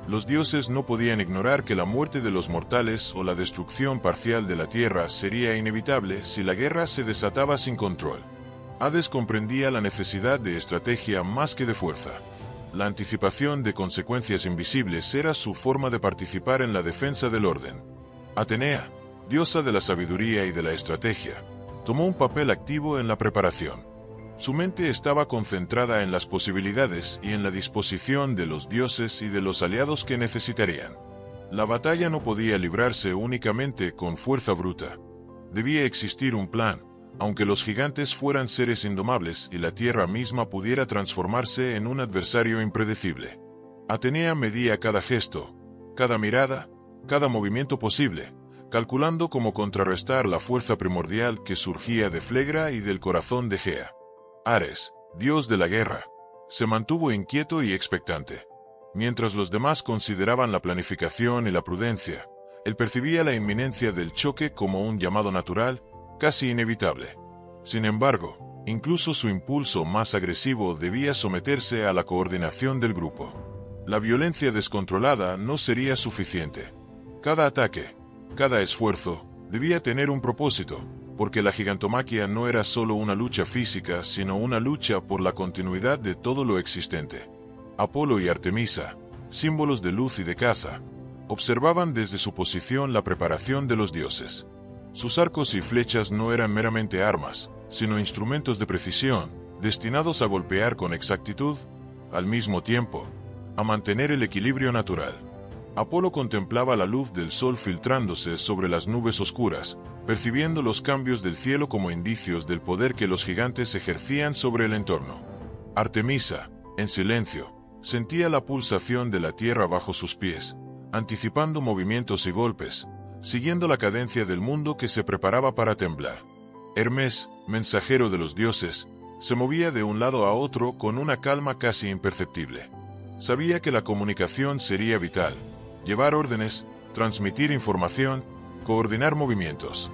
A: Los dioses no podían ignorar que la muerte de los mortales o la destrucción parcial de la tierra sería inevitable si la guerra se desataba sin control. Hades comprendía la necesidad de estrategia más que de fuerza. La anticipación de consecuencias invisibles era su forma de participar en la defensa del orden. Atenea, diosa de la sabiduría y de la estrategia, tomó un papel activo en la preparación. Su mente estaba concentrada en las posibilidades y en la disposición de los dioses y de los aliados que necesitarían. La batalla no podía librarse únicamente con fuerza bruta. Debía existir un plan, aunque los gigantes fueran seres indomables y la tierra misma pudiera transformarse en un adversario impredecible. Atenea medía cada gesto, cada mirada, cada movimiento posible, calculando cómo contrarrestar la fuerza primordial que surgía de Flegra y del corazón de Gea. Ares, dios de la guerra, se mantuvo inquieto y expectante. Mientras los demás consideraban la planificación y la prudencia, él percibía la inminencia del choque como un llamado natural, casi inevitable. Sin embargo, incluso su impulso más agresivo debía someterse a la coordinación del grupo. La violencia descontrolada no sería suficiente. Cada ataque, cada esfuerzo, debía tener un propósito, porque la gigantomaquia no era solo una lucha física, sino una lucha por la continuidad de todo lo existente. Apolo y Artemisa, símbolos de luz y de caza, observaban desde su posición la preparación de los dioses. Sus arcos y flechas no eran meramente armas, sino instrumentos de precisión, destinados a golpear con exactitud, al mismo tiempo, a mantener el equilibrio natural. Apolo contemplaba la luz del sol filtrándose sobre las nubes oscuras, percibiendo los cambios del cielo como indicios del poder que los gigantes ejercían sobre el entorno. Artemisa, en silencio, sentía la pulsación de la tierra bajo sus pies, anticipando movimientos y golpes, siguiendo la cadencia del mundo que se preparaba para temblar. Hermes, mensajero de los dioses, se movía de un lado a otro con una calma casi imperceptible. Sabía que la comunicación sería vital. Llevar órdenes, transmitir información, coordinar movimientos.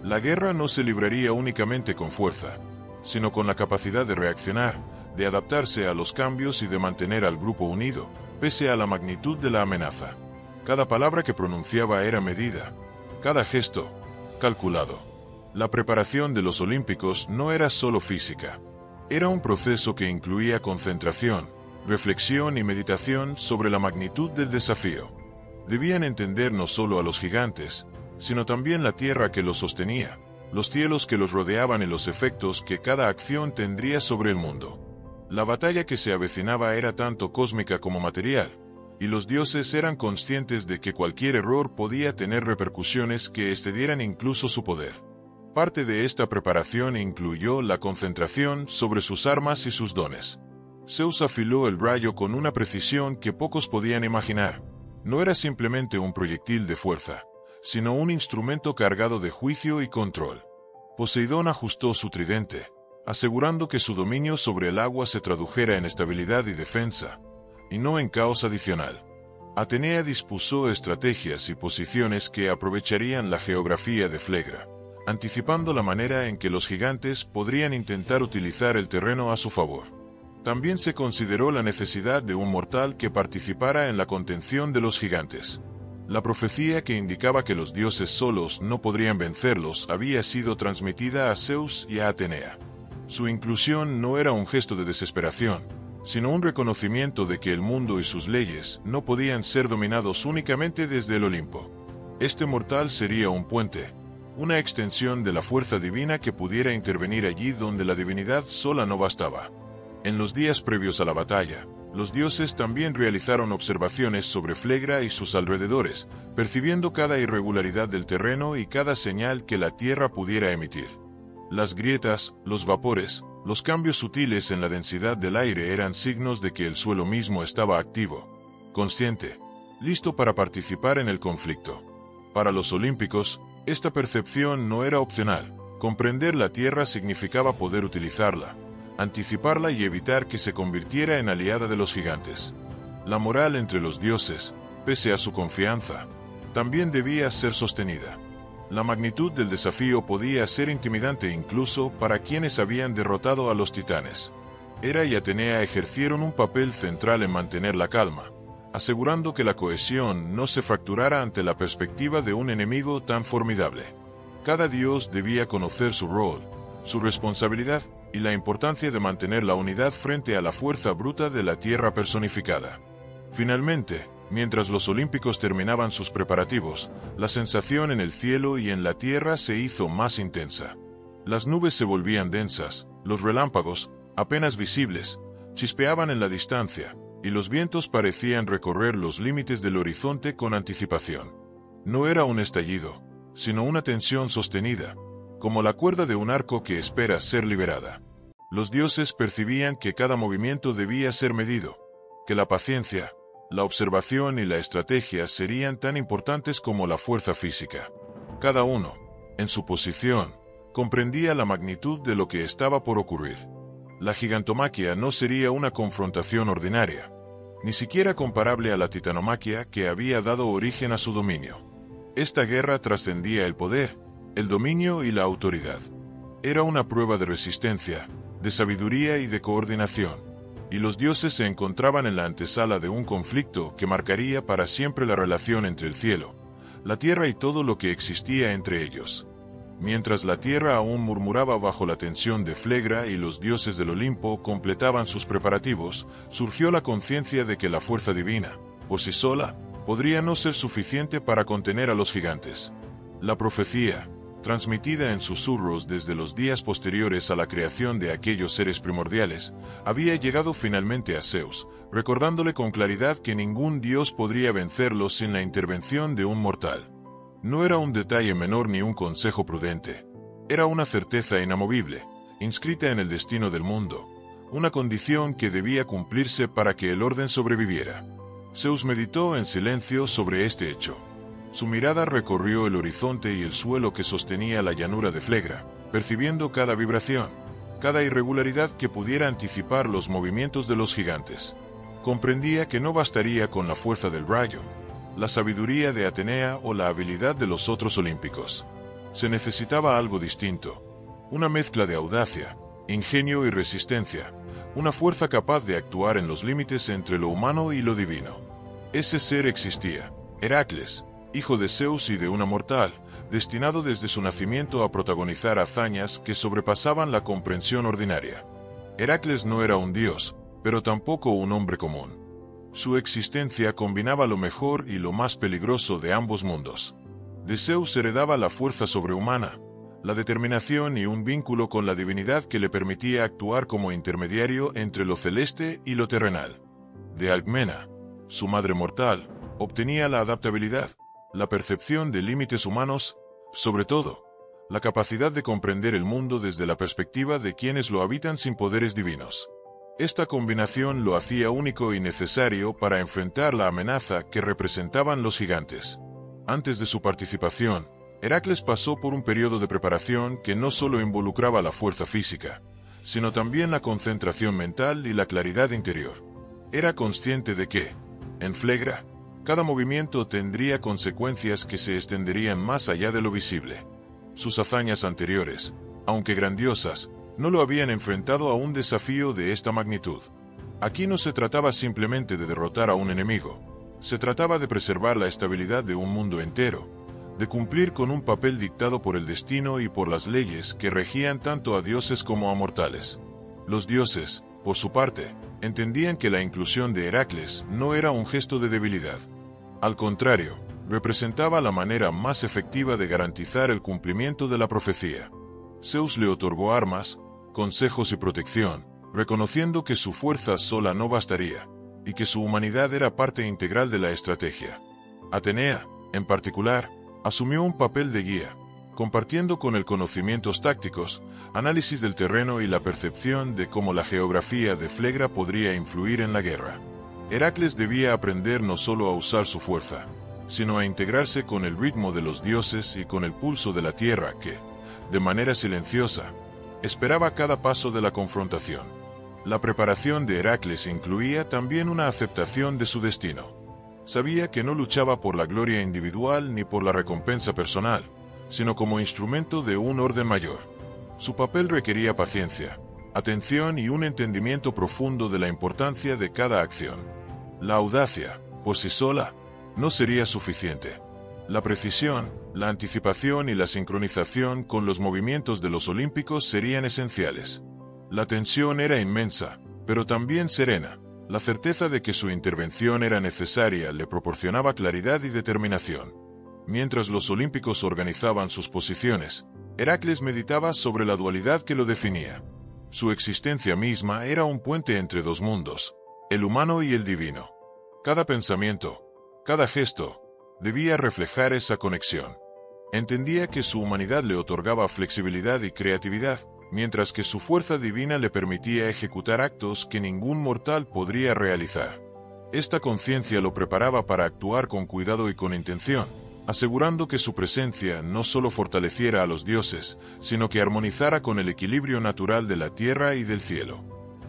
A: La guerra no se libraría únicamente con fuerza, sino con la capacidad de reaccionar, de adaptarse a los cambios y de mantener al grupo unido, pese a la magnitud de la amenaza. Cada palabra que pronunciaba era medida, cada gesto, calculado. La preparación de los Olímpicos no era solo física. Era un proceso que incluía concentración, reflexión y meditación sobre la magnitud del desafío. Debían entender no solo a los gigantes, sino también la tierra que los sostenía, los cielos que los rodeaban y los efectos que cada acción tendría sobre el mundo. La batalla que se avecinaba era tanto cósmica como material, y los dioses eran conscientes de que cualquier error podía tener repercusiones que excedieran incluso su poder. Parte de esta preparación incluyó la concentración sobre sus armas y sus dones. Zeus afiló el rayo con una precisión que pocos podían imaginar. No era simplemente un proyectil de fuerza, sino un instrumento cargado de juicio y control. Poseidón ajustó su tridente, asegurando que su dominio sobre el agua se tradujera en estabilidad y defensa, y no en caos adicional. Atenea dispuso estrategias y posiciones que aprovecharían la geografía de Flegra, anticipando la manera en que los gigantes podrían intentar utilizar el terreno a su favor. También se consideró la necesidad de un mortal que participara en la contención de los gigantes. La profecía que indicaba que los dioses solos no podrían vencerlos había sido transmitida a Zeus y a Atenea. Su inclusión no era un gesto de desesperación, sino un reconocimiento de que el mundo y sus leyes no podían ser dominados únicamente desde el Olimpo. Este mortal sería un puente, una extensión de la fuerza divina que pudiera intervenir allí donde la divinidad sola no bastaba. En los días previos a la batalla, los dioses también realizaron observaciones sobre Flegra y sus alrededores, percibiendo cada irregularidad del terreno y cada señal que la tierra pudiera emitir. Las grietas, los vapores, los cambios sutiles en la densidad del aire eran signos de que el suelo mismo estaba activo, consciente, listo para participar en el conflicto. Para los olímpicos, esta percepción no era opcional. Comprender la tierra significaba poder utilizarla, anticiparla y evitar que se convirtiera en aliada de los gigantes. La moral entre los dioses, pese a su confianza, también debía ser sostenida. La magnitud del desafío podía ser intimidante incluso para quienes habían derrotado a los titanes. Hera y Atenea ejercieron un papel central en mantener la calma, asegurando que la cohesión no se fracturara ante la perspectiva de un enemigo tan formidable. Cada dios debía conocer su rol, su responsabilidad y la importancia de mantener la unidad frente a la fuerza bruta de la tierra personificada. Finalmente, mientras los olímpicos terminaban sus preparativos, la sensación en el cielo y en la tierra se hizo más intensa. Las nubes se volvían densas, los relámpagos, apenas visibles, chispeaban en la distancia, y los vientos parecían recorrer los límites del horizonte con anticipación. No era un estallido, sino una tensión sostenida, como la cuerda de un arco que espera ser liberada. Los dioses percibían que cada movimiento debía ser medido, que la paciencia, la observación y la estrategia serían tan importantes como la fuerza física. Cada uno, en su posición, comprendía la magnitud de lo que estaba por ocurrir. La gigantomaquia no sería una confrontación ordinaria, ni siquiera comparable a la titanomaquia que había dado origen a su dominio. Esta guerra trascendía el poder, el dominio y la autoridad. Era una prueba de resistencia, de sabiduría y de coordinación, y los dioses se encontraban en la antesala de un conflicto que marcaría para siempre la relación entre el cielo, la tierra y todo lo que existía entre ellos. Mientras la tierra aún murmuraba bajo la tensión de Flegra y los dioses del Olimpo completaban sus preparativos, surgió la conciencia de que la fuerza divina, por sí sola, podría no ser suficiente para contener a los gigantes. La profecía, transmitida en susurros desde los días posteriores a la creación de aquellos seres primordiales, había llegado finalmente a Zeus, recordándole con claridad que ningún dios podría vencerlos sin la intervención de un mortal. No era un detalle menor ni un consejo prudente. Era una certeza inamovible, inscrita en el destino del mundo, una condición que debía cumplirse para que el orden sobreviviera. Zeus meditó en silencio sobre este hecho. Su mirada recorrió el horizonte y el suelo que sostenía la llanura de Flegra, percibiendo cada vibración, cada irregularidad que pudiera anticipar los movimientos de los gigantes. Comprendía que no bastaría con la fuerza del rayo, la sabiduría de Atenea o la habilidad de los otros olímpicos. Se necesitaba algo distinto, una mezcla de audacia, ingenio y resistencia, una fuerza capaz de actuar en los límites entre lo humano y lo divino. Ese ser existía, Heracles, hijo de Zeus y de una mortal, destinado desde su nacimiento a protagonizar hazañas que sobrepasaban la comprensión ordinaria. Heracles no era un dios, pero tampoco un hombre común. Su existencia combinaba lo mejor y lo más peligroso de ambos mundos. De Zeus heredaba la fuerza sobrehumana, la determinación y un vínculo con la divinidad que le permitía actuar como intermediario entre lo celeste y lo terrenal. De Alcmena, su madre mortal, obtenía la adaptabilidad, la percepción de límites humanos, sobre todo, la capacidad de comprender el mundo desde la perspectiva de quienes lo habitan sin poderes divinos. Esta combinación lo hacía único y necesario para enfrentar la amenaza que representaban los gigantes. Antes de su participación, Heracles pasó por un periodo de preparación que no solo involucraba la fuerza física, sino también la concentración mental y la claridad interior. Era consciente de que, en Flegra, cada movimiento tendría consecuencias que se extenderían más allá de lo visible. Sus hazañas anteriores, aunque grandiosas, no lo habían enfrentado a un desafío de esta magnitud. Aquí no se trataba simplemente de derrotar a un enemigo, se trataba de preservar la estabilidad de un mundo entero, de cumplir con un papel dictado por el destino y por las leyes que regían tanto a dioses como a mortales. Los dioses, por su parte, entendían que la inclusión de Heracles no era un gesto de debilidad. Al contrario, representaba la manera más efectiva de garantizar el cumplimiento de la profecía. Zeus le otorgó armas, consejos y protección, reconociendo que su fuerza sola no bastaría, y que su humanidad era parte integral de la estrategia. Atenea, en particular, asumió un papel de guía, compartiendo con él conocimientos tácticos, análisis del terreno y la percepción de cómo la geografía de Flegra podría influir en la guerra. Heracles debía aprender no solo a usar su fuerza, sino a integrarse con el ritmo de los dioses y con el pulso de la tierra que, de manera silenciosa, esperaba cada paso de la confrontación. La preparación de Heracles incluía también una aceptación de su destino. Sabía que no luchaba por la gloria individual ni por la recompensa personal, sino como instrumento de un orden mayor. Su papel requería paciencia, atención y un entendimiento profundo de la importancia de cada acción. La audacia, Por sí sola, no sería suficiente. La precisión, la anticipación y la sincronización con los movimientos de los olímpicos serían esenciales. La tensión era inmensa, pero también serena. La certeza de que su intervención era necesaria le proporcionaba claridad y determinación. Mientras los olímpicos organizaban sus posiciones, Heracles meditaba sobre la dualidad que lo definía. Su existencia misma era un puente entre dos mundos, el humano y el divino. Cada pensamiento, cada gesto, debía reflejar esa conexión. Entendía que su humanidad le otorgaba flexibilidad y creatividad, mientras que su fuerza divina le permitía ejecutar actos que ningún mortal podría realizar. Esta conciencia lo preparaba para actuar con cuidado y con intención, asegurando que su presencia no solo fortaleciera a los dioses, sino que armonizara con el equilibrio natural de la tierra y del cielo.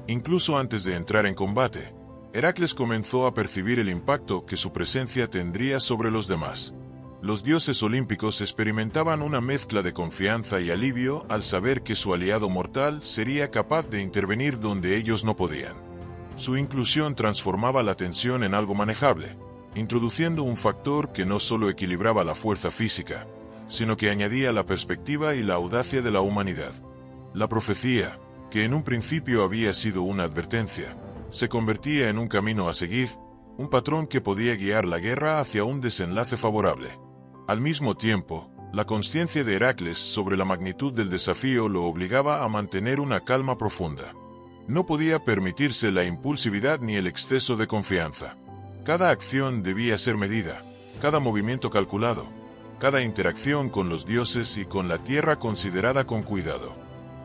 A: Incluso antes de entrar en combate, Heracles comenzó a percibir el impacto que su presencia tendría sobre los demás. Los dioses olímpicos experimentaban una mezcla de confianza y alivio al saber que su aliado mortal sería capaz de intervenir donde ellos no podían. Su inclusión transformaba la tensión en algo manejable, introduciendo un factor que no solo equilibraba la fuerza física, sino que añadía la perspectiva y la audacia de la humanidad. La profecía, que en un principio había sido una advertencia, se convertía en un camino a seguir, un patrón que podía guiar la guerra hacia un desenlace favorable. Al mismo tiempo, la consciencia de Heracles sobre la magnitud del desafío lo obligaba a mantener una calma profunda. No podía permitirse la impulsividad ni el exceso de confianza. Cada acción debía ser medida, cada movimiento calculado, cada interacción con los dioses y con la tierra considerada con cuidado.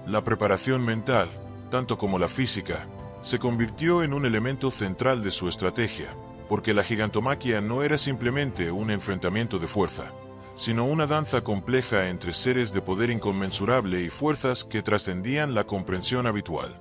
A: La preparación mental, tanto como la física, se convirtió en un elemento central de su estrategia, porque la gigantomaquia no era simplemente un enfrentamiento de fuerza, sino una danza compleja entre seres de poder inconmensurable y fuerzas que trascendían la comprensión habitual.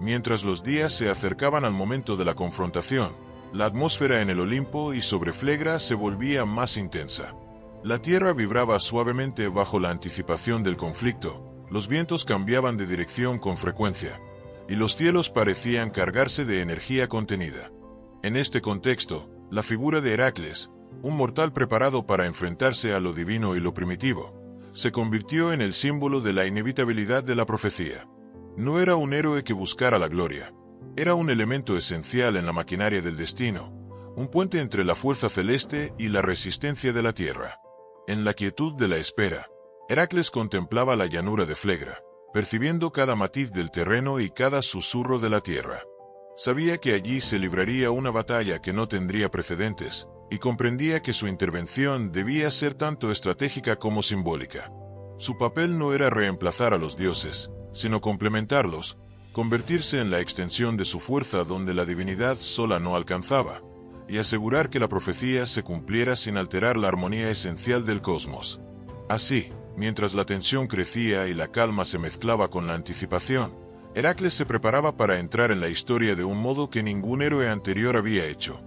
A: Mientras los días se acercaban al momento de la confrontación, la atmósfera en el Olimpo y sobre Flegra se volvía más intensa. La tierra vibraba suavemente bajo la anticipación del conflicto, los vientos cambiaban de dirección con frecuencia, y los cielos parecían cargarse de energía contenida. En este contexto, la figura de Heracles, un mortal preparado para enfrentarse a lo divino y lo primitivo, se convirtió en el símbolo de la inevitabilidad de la profecía. No era un héroe que buscara la gloria, era un elemento esencial en la maquinaria del destino, un puente entre la fuerza celeste y la resistencia de la tierra. En la quietud de la espera, Heracles contemplaba la llanura de Flegra, percibiendo cada matiz del terreno y cada susurro de la tierra. Sabía que allí se libraría una batalla que no tendría precedentes, y comprendía que su intervención debía ser tanto estratégica como simbólica. Su papel no era reemplazar a los dioses, sino complementarlos, convertirse en la extensión de su fuerza donde la divinidad sola no alcanzaba, y asegurar que la profecía se cumpliera sin alterar la armonía esencial del cosmos. Así, mientras la tensión crecía y la calma se mezclaba con la anticipación, Heracles se preparaba para entrar en la historia de un modo que ningún héroe anterior había hecho.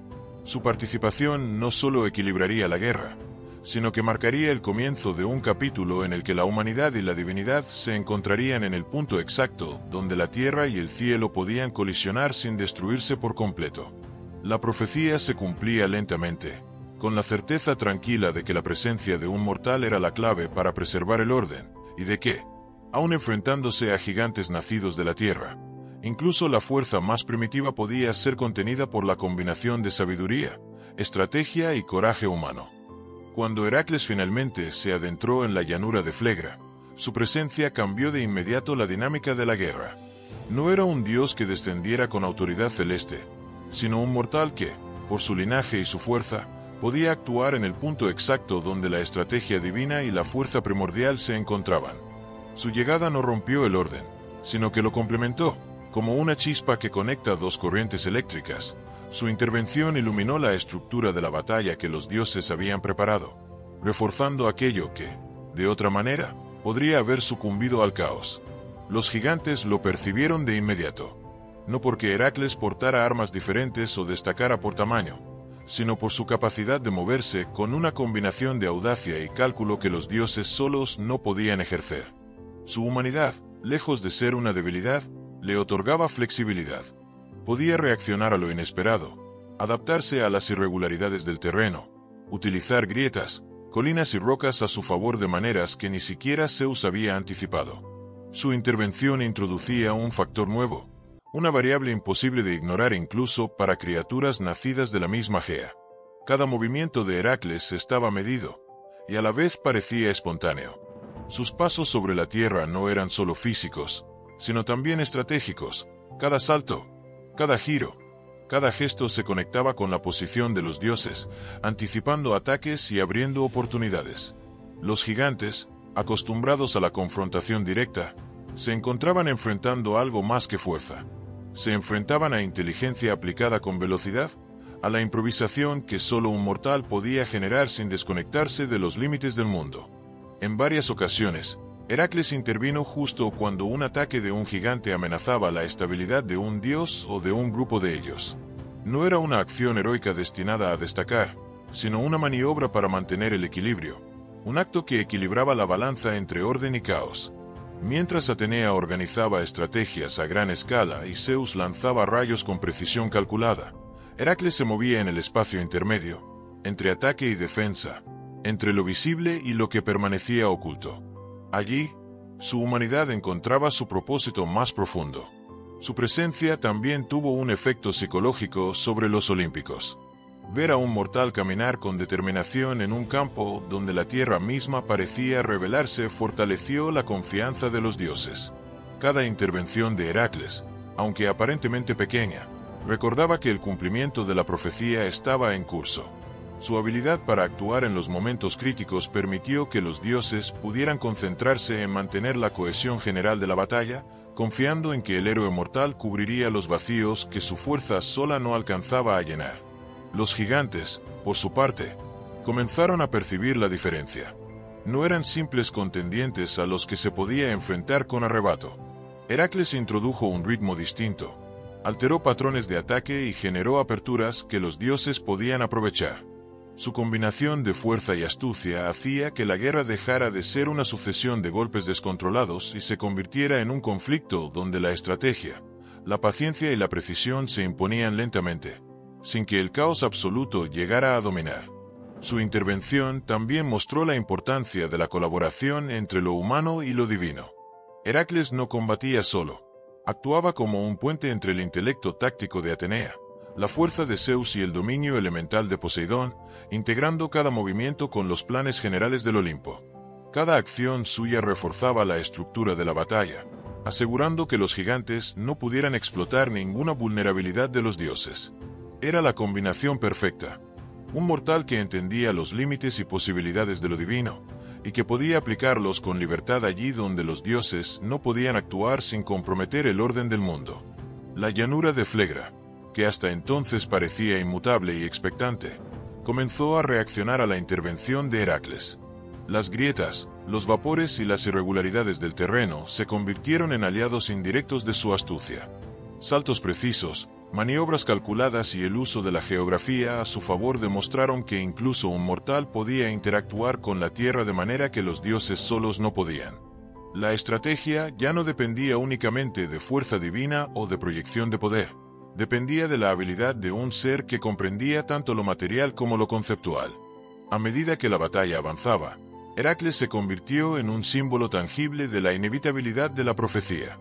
A: Su participación no solo equilibraría la guerra, sino que marcaría el comienzo de un capítulo en el que la humanidad y la divinidad se encontrarían en el punto exacto donde la tierra y el cielo podían colisionar sin destruirse por completo. La profecía se cumplía lentamente, con la certeza tranquila de que la presencia de un mortal era la clave para preservar el orden, y de que, aun enfrentándose a gigantes nacidos de la tierra, incluso la fuerza más primitiva podía ser contenida por la combinación de sabiduría, estrategia y coraje humano. Cuando Heracles finalmente se adentró en la llanura de Flegra, su presencia cambió de inmediato la dinámica de la guerra. No era un dios que descendiera con autoridad celeste, sino un mortal que, por su linaje y su fuerza, podía actuar en el punto exacto donde la estrategia divina y la fuerza primordial se encontraban. Su llegada no rompió el orden, sino que lo complementó, como una chispa que conecta dos corrientes eléctricas. Su intervención iluminó la estructura de la batalla que los dioses habían preparado, reforzando aquello que, de otra manera, podría haber sucumbido al caos. Los gigantes lo percibieron de inmediato, no porque Heracles portara armas diferentes o destacara por tamaño, sino por su capacidad de moverse con una combinación de audacia y cálculo que los dioses solos no podían ejercer. Su humanidad, lejos de ser una debilidad, le otorgaba flexibilidad. Podía reaccionar a lo inesperado, adaptarse a las irregularidades del terreno, utilizar grietas, colinas y rocas a su favor de maneras que ni siquiera Zeus había anticipado. Su intervención introducía un factor nuevo, una variable imposible de ignorar incluso para criaturas nacidas de la misma Gea. Cada movimiento de Heracles estaba medido, y a la vez parecía espontáneo. Sus pasos sobre la tierra no eran solo físicos, sino también estratégicos. Cada salto, cada giro, cada gesto se conectaba con la posición de los dioses, anticipando ataques y abriendo oportunidades. Los gigantes, acostumbrados a la confrontación directa, se encontraban enfrentando algo más que fuerza. Se enfrentaban a inteligencia aplicada con velocidad, a la improvisación que solo un mortal podía generar sin desconectarse de los límites del mundo. En varias ocasiones, Heracles intervino justo cuando un ataque de un gigante amenazaba la estabilidad de un dios o de un grupo de ellos. No era una acción heroica destinada a destacar, sino una maniobra para mantener el equilibrio, un acto que equilibraba la balanza entre orden y caos. Mientras Atenea organizaba estrategias a gran escala y Zeus lanzaba rayos con precisión calculada, Heracles se movía en el espacio intermedio, entre ataque y defensa, entre lo visible y lo que permanecía oculto. Allí, su humanidad encontraba su propósito más profundo. Su presencia también tuvo un efecto psicológico sobre los olímpicos. Ver a un mortal caminar con determinación en un campo donde la tierra misma parecía rebelarse fortaleció la confianza de los dioses. Cada intervención de Heracles, aunque aparentemente pequeña, recordaba que el cumplimiento de la profecía estaba en curso. Su habilidad para actuar en los momentos críticos permitió que los dioses pudieran concentrarse en mantener la cohesión general de la batalla, confiando en que el héroe mortal cubriría los vacíos que su fuerza sola no alcanzaba a llenar. Los gigantes, por su parte, comenzaron a percibir la diferencia. No eran simples contendientes a los que se podía enfrentar con arrebato. Heracles introdujo un ritmo distinto, alteró patrones de ataque y generó aperturas que los dioses podían aprovechar. Su combinación de fuerza y astucia hacía que la guerra dejara de ser una sucesión de golpes descontrolados y se convirtiera en un conflicto donde la estrategia, la paciencia y la precisión se imponían lentamente, sin que el caos absoluto llegara a dominar. Su intervención también mostró la importancia de la colaboración entre lo humano y lo divino. Heracles no combatía solo, actuaba como un puente entre el intelecto táctico de Atenea, la fuerza de Zeus y el dominio elemental de Poseidón, integrando cada movimiento con los planes generales del Olimpo. Cada acción suya reforzaba la estructura de la batalla, asegurando que los gigantes no pudieran explotar ninguna vulnerabilidad de los dioses. Era la combinación perfecta. Un mortal que entendía los límites y posibilidades de lo divino, y que podía aplicarlos con libertad allí donde los dioses no podían actuar sin comprometer el orden del mundo. La llanura de Flegra, que hasta entonces parecía inmutable y expectante, comenzó a reaccionar a la intervención de Heracles. Las grietas, los vapores y las irregularidades del terreno se convirtieron en aliados indirectos de su astucia. Saltos precisos, maniobras calculadas y el uso de la geografía a su favor demostraron que incluso un mortal podía interactuar con la tierra de manera que los dioses solos no podían. La estrategia ya no dependía únicamente de fuerza divina o de proyección de poder. Dependía de la habilidad de un ser que comprendía tanto lo material como lo conceptual. A medida que la batalla avanzaba, Heracles se convirtió en un símbolo tangible de la inevitabilidad de la profecía.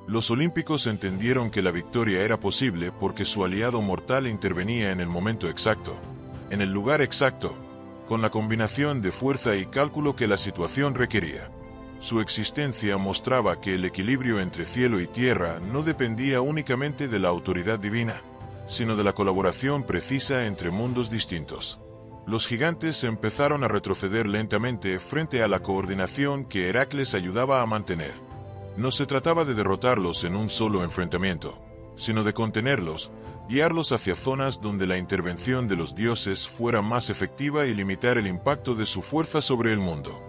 A: Los olímpicos entendieron que la victoria era posible porque su aliado mortal intervenía en el momento exacto, en el lugar exacto, con la combinación de fuerza y cálculo que la situación requería. Su existencia mostraba que el equilibrio entre cielo y tierra no dependía únicamente de la autoridad divina, sino de la colaboración precisa entre mundos distintos. Los gigantes empezaron a retroceder lentamente frente a la coordinación que Heracles ayudaba a mantener. No se trataba de derrotarlos en un solo enfrentamiento, sino de contenerlos, guiarlos hacia zonas donde la intervención de los dioses fuera más efectiva y limitar el impacto de su fuerza sobre el mundo.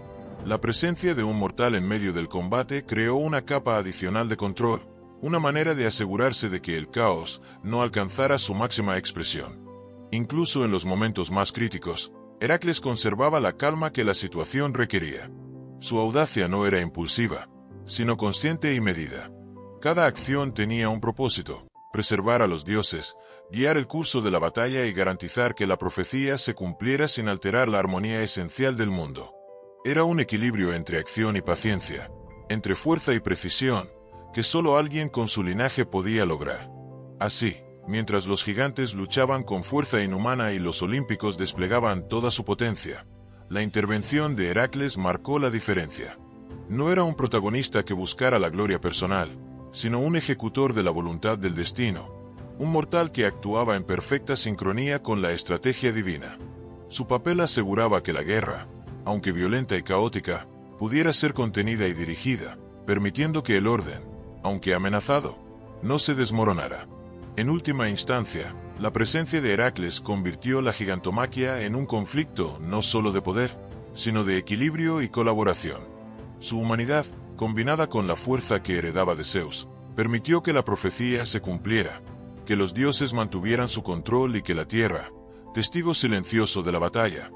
A: La presencia de un mortal en medio del combate creó una capa adicional de control, una manera de asegurarse de que el caos no alcanzara su máxima expresión. Incluso en los momentos más críticos, Heracles conservaba la calma que la situación requería. Su audacia no era impulsiva, sino consciente y medida. Cada acción tenía un propósito: preservar a los dioses, guiar el curso de la batalla y garantizar que la profecía se cumpliera sin alterar la armonía esencial del mundo. Era un equilibrio entre acción y paciencia, entre fuerza y precisión, que solo alguien con su linaje podía lograr. Así, mientras los gigantes luchaban con fuerza inhumana y los olímpicos desplegaban toda su potencia, la intervención de Heracles marcó la diferencia. No era un protagonista que buscara la gloria personal, sino un ejecutor de la voluntad del destino, un mortal que actuaba en perfecta sincronía con la estrategia divina. Su papel aseguraba que la guerra, aunque violenta y caótica, pudiera ser contenida y dirigida, permitiendo que el orden, aunque amenazado, no se desmoronara. En última instancia, la presencia de Heracles convirtió la gigantomaquia en un conflicto no solo de poder, sino de equilibrio y colaboración. Su humanidad, combinada con la fuerza que heredaba de Zeus, permitió que la profecía se cumpliera, que los dioses mantuvieran su control y que la tierra, testigo silencioso de la batalla,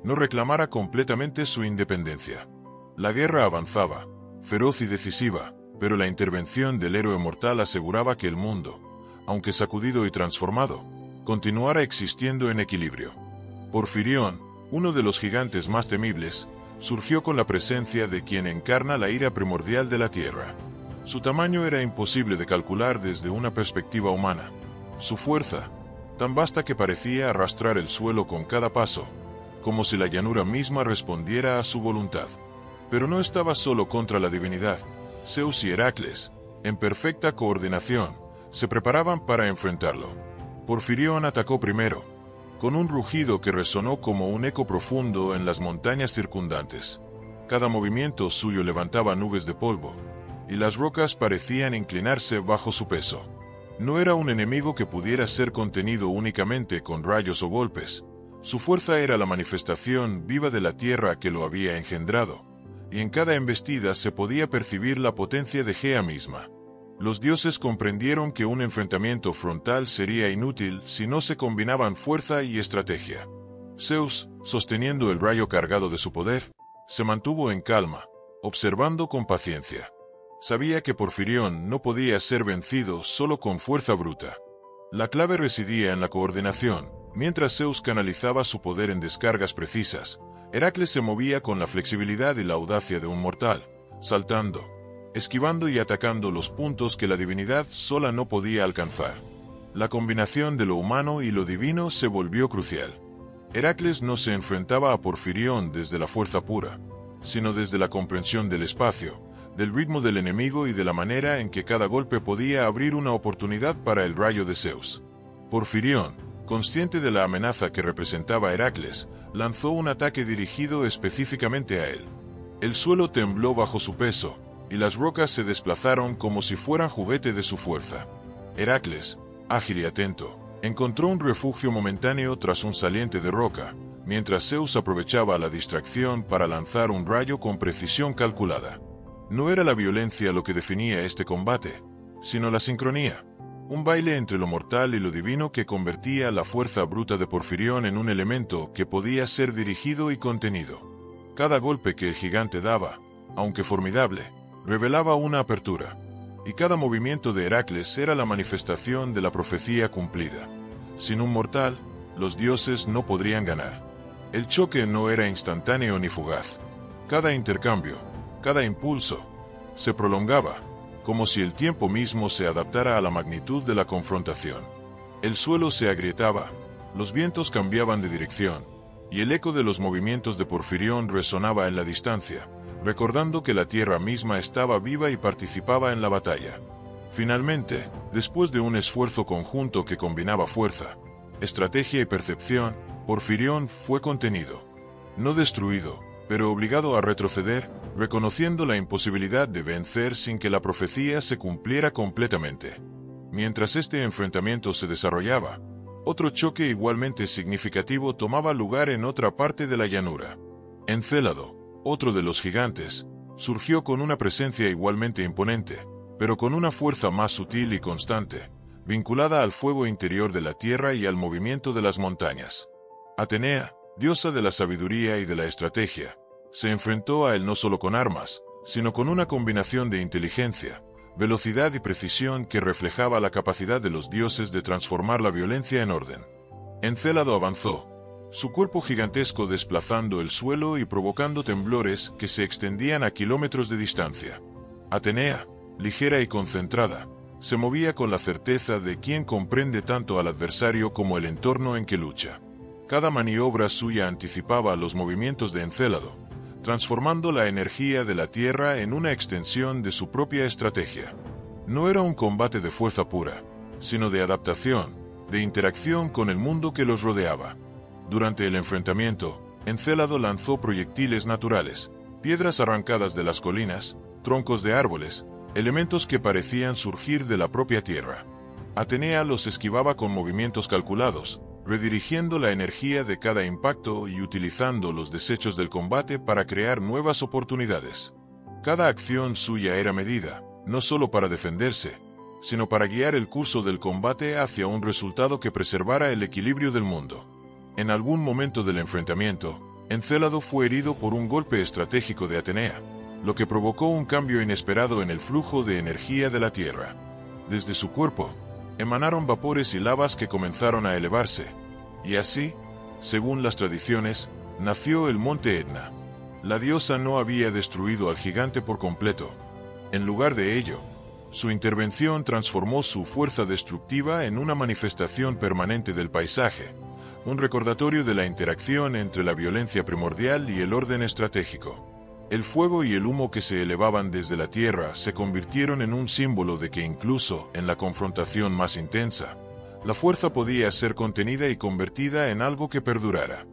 A: no reclamara completamente su independencia. La guerra avanzaba, feroz y decisiva, pero la intervención del héroe mortal aseguraba que el mundo, aunque sacudido y transformado, continuara existiendo en equilibrio. Porfirión, uno de los gigantes más temibles, surgió con la presencia de quien encarna la ira primordial de la tierra. Su tamaño era imposible de calcular desde una perspectiva humana. Su fuerza, tan vasta que parecía arrastrar el suelo con cada paso, como si la llanura misma respondiera a su voluntad. Pero no estaba solo contra la divinidad. Zeus y Heracles, en perfecta coordinación, se preparaban para enfrentarlo. Porfirión atacó primero, con un rugido que resonó como un eco profundo en las montañas circundantes. Cada movimiento suyo levantaba nubes de polvo, y las rocas parecían inclinarse bajo su peso. No era un enemigo que pudiera ser contenido únicamente con rayos o golpes. Su fuerza era la manifestación viva de la tierra que lo había engendrado, y en cada embestida se podía percibir la potencia de Gea misma. Los dioses comprendieron que un enfrentamiento frontal sería inútil si no se combinaban fuerza y estrategia. Zeus, sosteniendo el rayo cargado de su poder, se mantuvo en calma, observando con paciencia. Sabía que Porfirión no podía ser vencido solo con fuerza bruta. La clave residía en la coordinación. Mientras Zeus canalizaba su poder en descargas precisas, Heracles se movía con la flexibilidad y la audacia de un mortal, saltando, esquivando y atacando los puntos que la divinidad sola no podía alcanzar. La combinación de lo humano y lo divino se volvió crucial. Heracles no se enfrentaba a Porfirión desde la fuerza pura, sino desde la comprensión del espacio, del ritmo del enemigo y de la manera en que cada golpe podía abrir una oportunidad para el rayo de Zeus. Porfirión, consciente de la amenaza que representaba Heracles, lanzó un ataque dirigido específicamente a él. El suelo tembló bajo su peso, y las rocas se desplazaron como si fueran juguete de su fuerza. Heracles, ágil y atento, encontró un refugio momentáneo tras un saliente de roca, mientras Zeus aprovechaba la distracción para lanzar un rayo con precisión calculada. No era la violencia lo que definía este combate, sino la sincronía, un baile entre lo mortal y lo divino que convertía la fuerza bruta de Porfirión en un elemento que podía ser dirigido y contenido. Cada golpe que el gigante daba, aunque formidable, revelaba una apertura, y cada movimiento de Heracles era la manifestación de la profecía cumplida. Sin un mortal, los dioses no podrían ganar. El choque no era instantáneo ni fugaz. Cada intercambio, cada impulso, se prolongaba, como si el tiempo mismo se adaptara a la magnitud de la confrontación. El suelo se agrietaba, los vientos cambiaban de dirección, y el eco de los movimientos de Porfirión resonaba en la distancia, recordando que la tierra misma estaba viva y participaba en la batalla. Finalmente, después de un esfuerzo conjunto que combinaba fuerza, estrategia y percepción, Porfirión fue contenido. No destruido, pero obligado a retroceder, reconociendo la imposibilidad de vencer sin que la profecía se cumpliera completamente. Mientras este enfrentamiento se desarrollaba, otro choque igualmente significativo tomaba lugar en otra parte de la llanura. Encélado, otro de los gigantes, surgió con una presencia igualmente imponente, pero con una fuerza más sutil y constante, vinculada al fuego interior de la tierra y al movimiento de las montañas. Atenea, diosa de la sabiduría y de la estrategia, se enfrentó a él no solo con armas, sino con una combinación de inteligencia, velocidad y precisión que reflejaba la capacidad de los dioses de transformar la violencia en orden. Encélado avanzó, su cuerpo gigantesco desplazando el suelo y provocando temblores que se extendían a kilómetros de distancia. Atenea, ligera y concentrada, se movía con la certeza de quien comprende tanto al adversario como el entorno en que lucha. Cada maniobra suya anticipaba los movimientos de Encélado, transformando la energía de la tierra en una extensión de su propia estrategia. No era un combate de fuerza pura, sino de adaptación, de interacción con el mundo que los rodeaba. Durante el enfrentamiento, Encélado lanzó proyectiles naturales, piedras arrancadas de las colinas, troncos de árboles, elementos que parecían surgir de la propia tierra. Atenea los esquivaba con movimientos calculados, redirigiendo la energía de cada impacto y utilizando los desechos del combate para crear nuevas oportunidades. Cada acción suya era medida, no solo para defenderse, sino para guiar el curso del combate hacia un resultado que preservara el equilibrio del mundo. En algún momento del enfrentamiento, Encélado fue herido por un golpe estratégico de Atenea, lo que provocó un cambio inesperado en el flujo de energía de la Tierra. Desde su cuerpo, emanaron vapores y lavas que comenzaron a elevarse, y así, según las tradiciones, nació el monte Etna. La diosa no había destruido al gigante por completo. En lugar de ello, su intervención transformó su fuerza destructiva en una manifestación permanente del paisaje, un recordatorio de la interacción entre la violencia primordial y el orden estratégico. El fuego y el humo que se elevaban desde la tierra se convirtieron en un símbolo de que incluso en la confrontación más intensa, la fuerza podía ser contenida y convertida en algo que perdurara.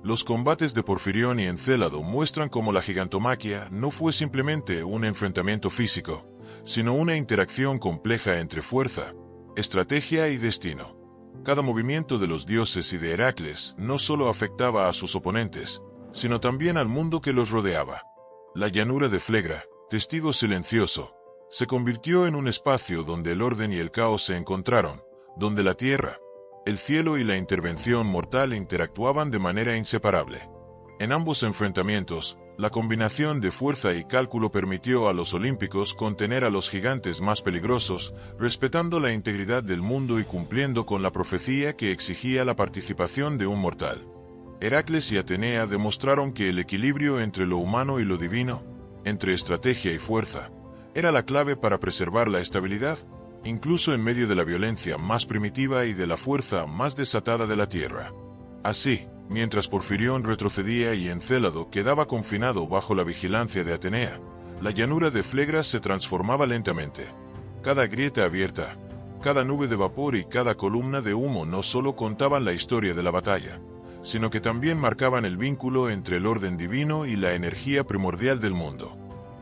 A: Los combates de Porfirión y Encélado muestran cómo la gigantomaquia no fue simplemente un enfrentamiento físico, sino una interacción compleja entre fuerza, estrategia y destino. Cada movimiento de los dioses y de Heracles no solo afectaba a sus oponentes, sino también al mundo que los rodeaba. La llanura de Flegra, testigo silencioso, se convirtió en un espacio donde el orden y el caos se encontraron, donde la tierra, el cielo y la intervención mortal interactuaban de manera inseparable. En ambos enfrentamientos, la combinación de fuerza y cálculo permitió a los olímpicos contener a los gigantes más peligrosos, respetando la integridad del mundo y cumpliendo con la profecía que exigía la participación de un mortal. Heracles y Atenea demostraron que el equilibrio entre lo humano y lo divino, entre estrategia y fuerza, era la clave para preservar la estabilidad, incluso en medio de la violencia más primitiva y de la fuerza más desatada de la tierra. Así, mientras Porfirión retrocedía y Encélado quedaba confinado bajo la vigilancia de Atenea, la llanura de Flegra se transformaba lentamente. Cada grieta abierta, cada nube de vapor y cada columna de humo no solo contaban la historia de la batalla, sino que también marcaban el vínculo entre el orden divino y la energía primordial del mundo.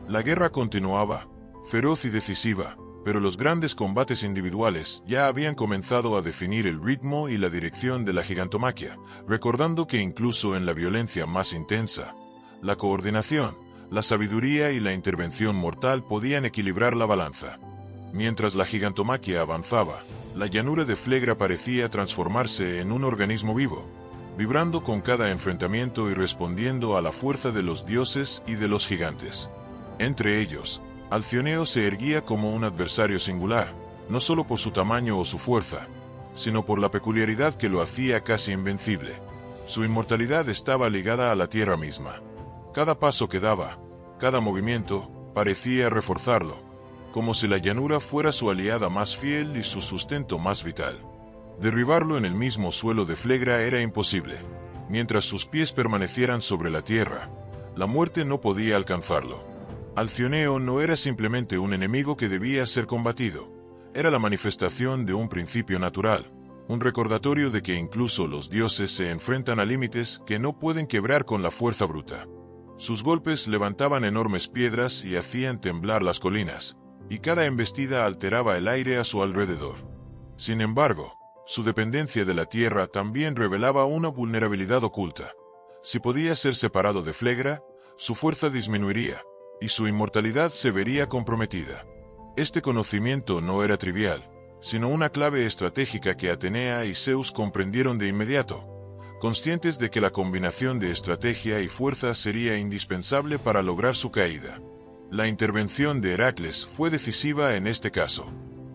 A: La guerra continuaba, feroz y decisiva, pero los grandes combates individuales ya habían comenzado a definir el ritmo y la dirección de la gigantomaquia, recordando que incluso en la violencia más intensa, la coordinación, la sabiduría y la intervención mortal podían equilibrar la balanza. Mientras la gigantomaquia avanzaba, la llanura de Flegra parecía transformarse en un organismo vivo, vibrando con cada enfrentamiento y respondiendo a la fuerza de los dioses y de los gigantes. Entre ellos, Alcioneo se erguía como un adversario singular, no solo por su tamaño o su fuerza, sino por la peculiaridad que lo hacía casi invencible. Su inmortalidad estaba ligada a la tierra misma. Cada paso que daba, cada movimiento, parecía reforzarlo, como si la llanura fuera su aliada más fiel y su sustento más vital. Derribarlo en el mismo suelo de Flegra era imposible. Mientras sus pies permanecieran sobre la tierra, la muerte no podía alcanzarlo. Alcioneo no era simplemente un enemigo que debía ser combatido, era la manifestación de un principio natural, un recordatorio de que incluso los dioses se enfrentan a límites que no pueden quebrar con la fuerza bruta. Sus golpes levantaban enormes piedras y hacían temblar las colinas, y cada embestida alteraba el aire a su alrededor. Sin embargo, su dependencia de la tierra también revelaba una vulnerabilidad oculta. Si podía ser separado de Flegra, su fuerza disminuiría, y su inmortalidad se vería comprometida. Este conocimiento no era trivial, sino una clave estratégica que Atenea y Zeus comprendieron de inmediato, conscientes de que la combinación de estrategia y fuerza sería indispensable para lograr su caída. La intervención de Heracles fue decisiva en este caso.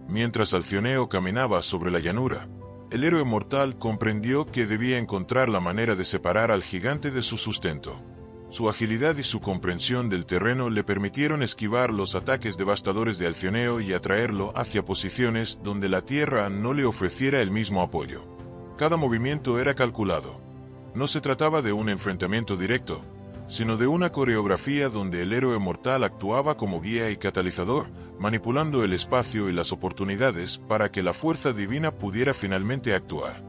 A: Mientras Alcioneo caminaba sobre la llanura, el héroe mortal comprendió que debía encontrar la manera de separar al gigante de su sustento. Su agilidad y su comprensión del terreno le permitieron esquivar los ataques devastadores de Alcioneo y atraerlo hacia posiciones donde la tierra no le ofreciera el mismo apoyo. Cada movimiento era calculado. No se trataba de un enfrentamiento directo, sino de una coreografía donde el héroe mortal actuaba como guía y catalizador, manipulando el espacio y las oportunidades para que la fuerza divina pudiera finalmente actuar.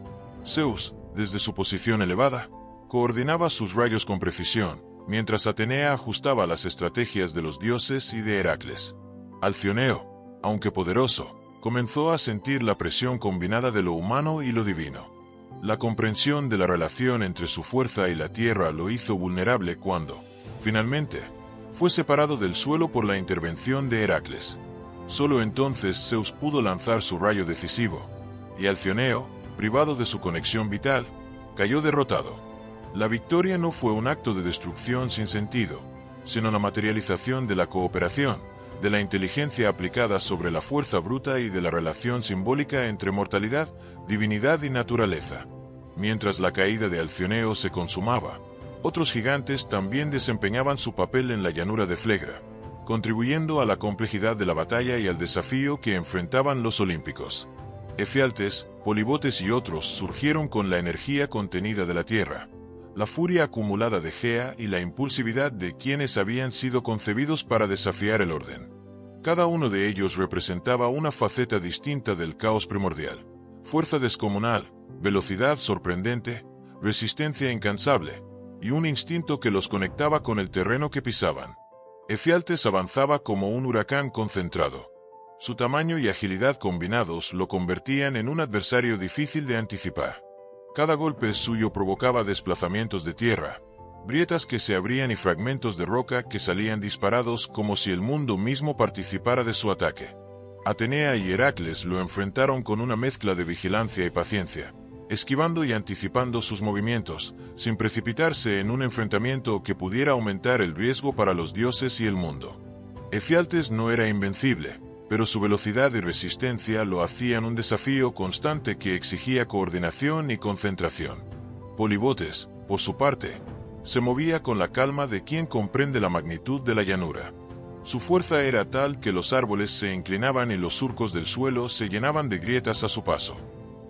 A: Zeus, desde su posición elevada, coordinaba sus rayos con precisión, mientras Atenea ajustaba las estrategias de los dioses y de Heracles. Alcioneo, aunque poderoso, comenzó a sentir la presión combinada de lo humano y lo divino. La comprensión de la relación entre su fuerza y la tierra lo hizo vulnerable cuando, finalmente, fue separado del suelo por la intervención de Heracles. Solo entonces Zeus pudo lanzar su rayo decisivo, y Alcioneo, privado de su conexión vital, cayó derrotado. La victoria no fue un acto de destrucción sin sentido, sino la materialización de la cooperación, de la inteligencia aplicada sobre la fuerza bruta y de la relación simbólica entre mortalidad, divinidad y naturaleza. Mientras la caída de Alcioneo se consumaba, otros gigantes también desempeñaban su papel en la llanura de Flegra, contribuyendo a la complejidad de la batalla y al desafío que enfrentaban los olímpicos. Efialtes, Polibotes y otros surgieron con la energía contenida de la tierra, la furia acumulada de Gea y la impulsividad de quienes habían sido concebidos para desafiar el orden. Cada uno de ellos representaba una faceta distinta del caos primordial: fuerza descomunal, velocidad sorprendente, resistencia incansable, y un instinto que los conectaba con el terreno que pisaban. Efialtes avanzaba como un huracán concentrado. Su tamaño y agilidad combinados lo convertían en un adversario difícil de anticipar. Cada golpe suyo provocaba desplazamientos de tierra, grietas que se abrían y fragmentos de roca que salían disparados como si el mundo mismo participara de su ataque. Atenea y Heracles lo enfrentaron con una mezcla de vigilancia y paciencia, esquivando y anticipando sus movimientos, sin precipitarse en un enfrentamiento que pudiera aumentar el riesgo para los dioses y el mundo. Efialtes no era invencible, pero su velocidad y resistencia lo hacían un desafío constante que exigía coordinación y concentración. Polibotes, por su parte, se movía con la calma de quien comprende la magnitud de la llanura. Su fuerza era tal que los árboles se inclinaban y los surcos del suelo se llenaban de grietas a su paso.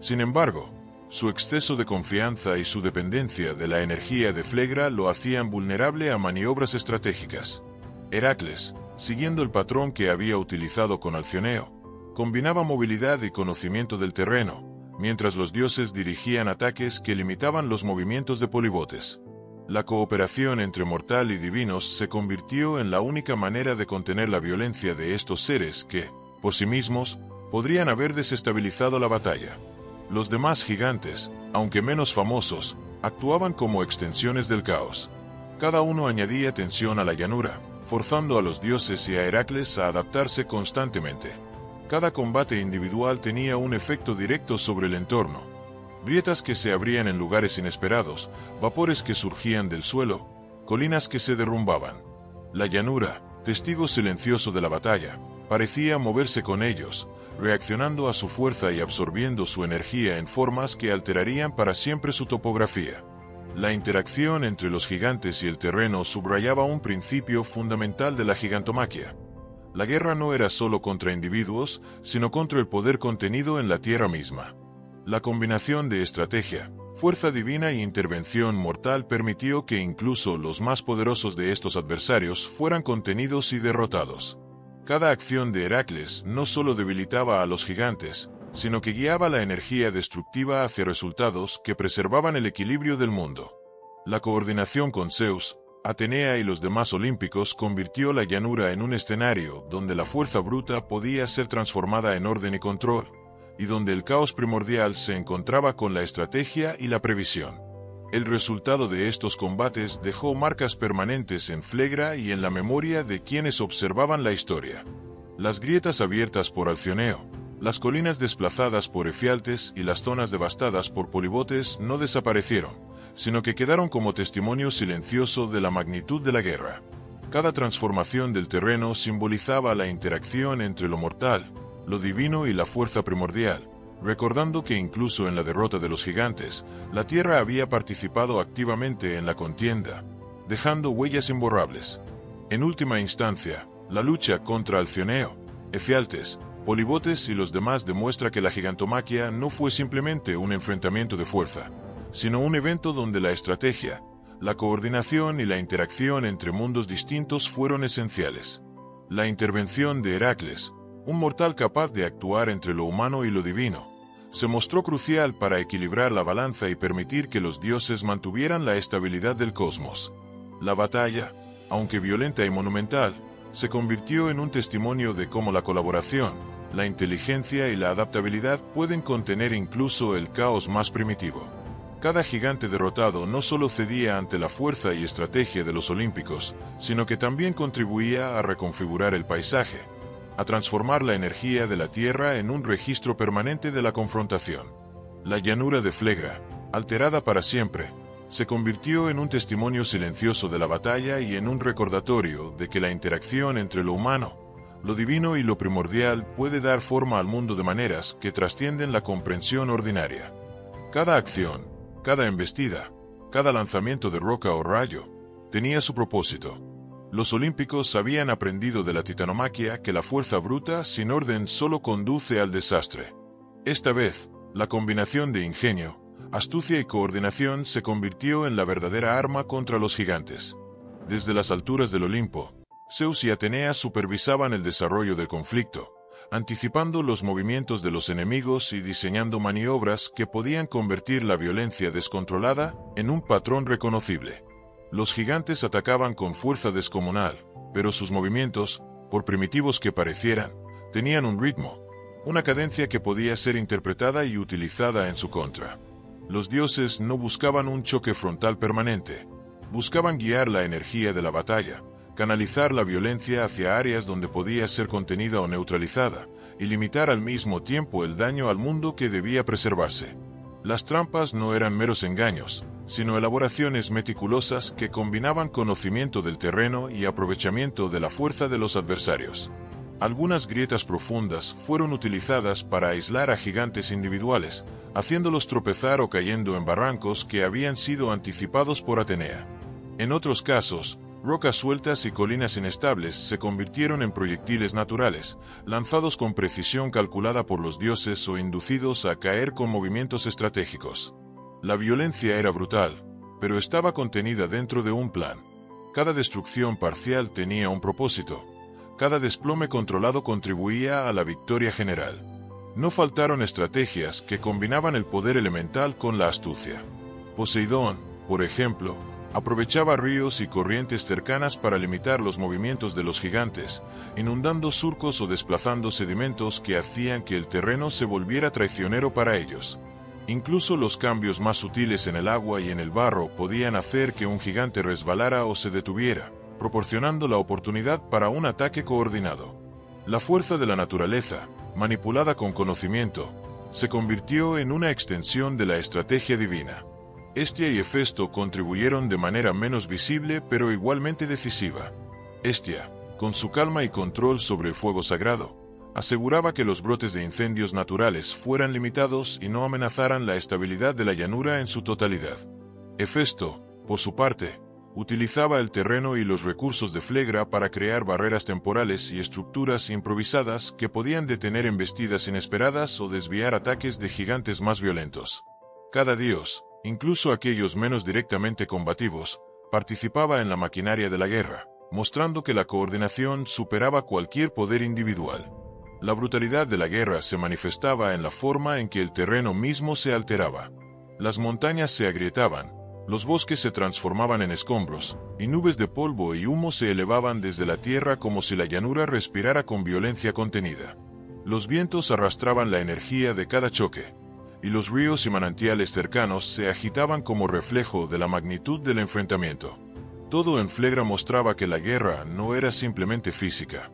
A: Sin embargo, su exceso de confianza y su dependencia de la energía de Flegra lo hacían vulnerable a maniobras estratégicas. Heracles, siguiendo el patrón que había utilizado con Alcioneo, combinaba movilidad y conocimiento del terreno, mientras los dioses dirigían ataques que limitaban los movimientos de Polibotes. La cooperación entre mortal y divinos se convirtió en la única manera de contener la violencia de estos seres que, por sí mismos, podrían haber desestabilizado la batalla. Los demás gigantes, aunque menos famosos, actuaban como extensiones del caos. Cada uno añadía tensión a la llanura, forzando a los dioses y a Heracles a adaptarse constantemente. Cada combate individual tenía un efecto directo sobre el entorno. Grietas que se abrían en lugares inesperados, vapores que surgían del suelo, colinas que se derrumbaban. La llanura, testigo silencioso de la batalla, parecía moverse con ellos, reaccionando a su fuerza y absorbiendo su energía en formas que alterarían para siempre su topografía. La interacción entre los gigantes y el terreno subrayaba un principio fundamental de la gigantomaquia. La guerra no era solo contra individuos, sino contra el poder contenido en la tierra misma. La combinación de estrategia, fuerza divina e intervención mortal permitió que incluso los más poderosos de estos adversarios fueran contenidos y derrotados. Cada acción de Heracles no solo debilitaba a los gigantes, sino que guiaba la energía destructiva hacia resultados que preservaban el equilibrio del mundo. La coordinación con Zeus, Atenea y los demás olímpicos convirtió la llanura en un escenario donde la fuerza bruta podía ser transformada en orden y control, y donde el caos primordial se encontraba con la estrategia y la previsión. El resultado de estos combates dejó marcas permanentes en Flegra y en la memoria de quienes observaban la historia. Las grietas abiertas por Alcioneo, las colinas desplazadas por Efialtes y las zonas devastadas por Polibotes no desaparecieron, sino que quedaron como testimonio silencioso de la magnitud de la guerra. Cada transformación del terreno simbolizaba la interacción entre lo mortal, lo divino y la fuerza primordial, recordando que incluso en la derrota de los gigantes, la Tierra había participado activamente en la contienda, dejando huellas imborrables. En última instancia, la lucha contra Alcioneo, Efialtes, Polibotes y los demás demuestra que la gigantomaquia no fue simplemente un enfrentamiento de fuerza, sino un evento donde la estrategia, la coordinación y la interacción entre mundos distintos fueron esenciales. La intervención de Heracles, un mortal capaz de actuar entre lo humano y lo divino, se mostró crucial para equilibrar la balanza y permitir que los dioses mantuvieran la estabilidad del cosmos. La batalla, aunque violenta y monumental, se convirtió en un testimonio de cómo la colaboración, la inteligencia y la adaptabilidad pueden contener incluso el caos más primitivo. Cada gigante derrotado no solo cedía ante la fuerza y estrategia de los olímpicos, sino que también contribuía a reconfigurar el paisaje, a transformar la energía de la Tierra en un registro permanente de la confrontación. La llanura de Flegra, alterada para siempre, se convirtió en un testimonio silencioso de la batalla y en un recordatorio de que la interacción entre lo humano, lo divino y lo primordial puede dar forma al mundo de maneras que trascienden la comprensión ordinaria. Cada acción, cada embestida, cada lanzamiento de roca o rayo, tenía su propósito. Los olímpicos habían aprendido de la titanomaquia que la fuerza bruta sin orden solo conduce al desastre. Esta vez, la combinación de ingenio, astucia y coordinación se convirtió en la verdadera arma contra los gigantes. Desde las alturas del Olimpo, Zeus y Atenea supervisaban el desarrollo del conflicto, anticipando los movimientos de los enemigos y diseñando maniobras que podían convertir la violencia descontrolada en un patrón reconocible. Los gigantes atacaban con fuerza descomunal, pero sus movimientos, por primitivos que parecieran, tenían un ritmo, una cadencia que podía ser interpretada y utilizada en su contra. Los dioses no buscaban un choque frontal permanente, buscaban guiar la energía de la batalla, canalizar la violencia hacia áreas donde podía ser contenida o neutralizada, y limitar al mismo tiempo el daño al mundo que debía preservarse. Las trampas no eran meros engaños, sino elaboraciones meticulosas que combinaban conocimiento del terreno y aprovechamiento de la fuerza de los adversarios. Algunas grietas profundas fueron utilizadas para aislar a gigantes individuales, haciéndolos tropezar o cayendo en barrancos que habían sido anticipados por Atenea. En otros casos, rocas sueltas y colinas inestables se convirtieron en proyectiles naturales, lanzados con precisión calculada por los dioses o inducidos a caer con movimientos estratégicos. La violencia era brutal, pero estaba contenida dentro de un plan. Cada destrucción parcial tenía un propósito. Cada desplome controlado contribuía a la victoria general. No faltaron estrategias que combinaban el poder elemental con la astucia. Poseidón, por ejemplo, aprovechaba ríos y corrientes cercanas para limitar los movimientos de los gigantes, inundando surcos o desplazando sedimentos que hacían que el terreno se volviera traicionero para ellos. Incluso los cambios más sutiles en el agua y en el barro podían hacer que un gigante resbalara o se detuviera, proporcionando la oportunidad para un ataque coordinado. La fuerza de la naturaleza, manipulada con conocimiento, se convirtió en una extensión de la estrategia divina. Hestia y Hefesto contribuyeron de manera menos visible pero igualmente decisiva. Hestia, con su calma y control sobre el fuego sagrado, aseguraba que los brotes de incendios naturales fueran limitados y no amenazaran la estabilidad de la llanura en su totalidad. Hefesto, por su parte, utilizaba el terreno y los recursos de Flegra para crear barreras temporales y estructuras improvisadas que podían detener embestidas inesperadas o desviar ataques de gigantes más violentos. Cada dios, incluso aquellos menos directamente combativos, participaba en la maquinaria de la guerra, mostrando que la coordinación superaba cualquier poder individual. La brutalidad de la guerra se manifestaba en la forma en que el terreno mismo se alteraba. Las montañas se agrietaban, los bosques se transformaban en escombros, y nubes de polvo y humo se elevaban desde la tierra como si la llanura respirara con violencia contenida. Los vientos arrastraban la energía de cada choque, y los ríos y manantiales cercanos se agitaban como reflejo de la magnitud del enfrentamiento. Todo en Flegra mostraba que la guerra no era simplemente física.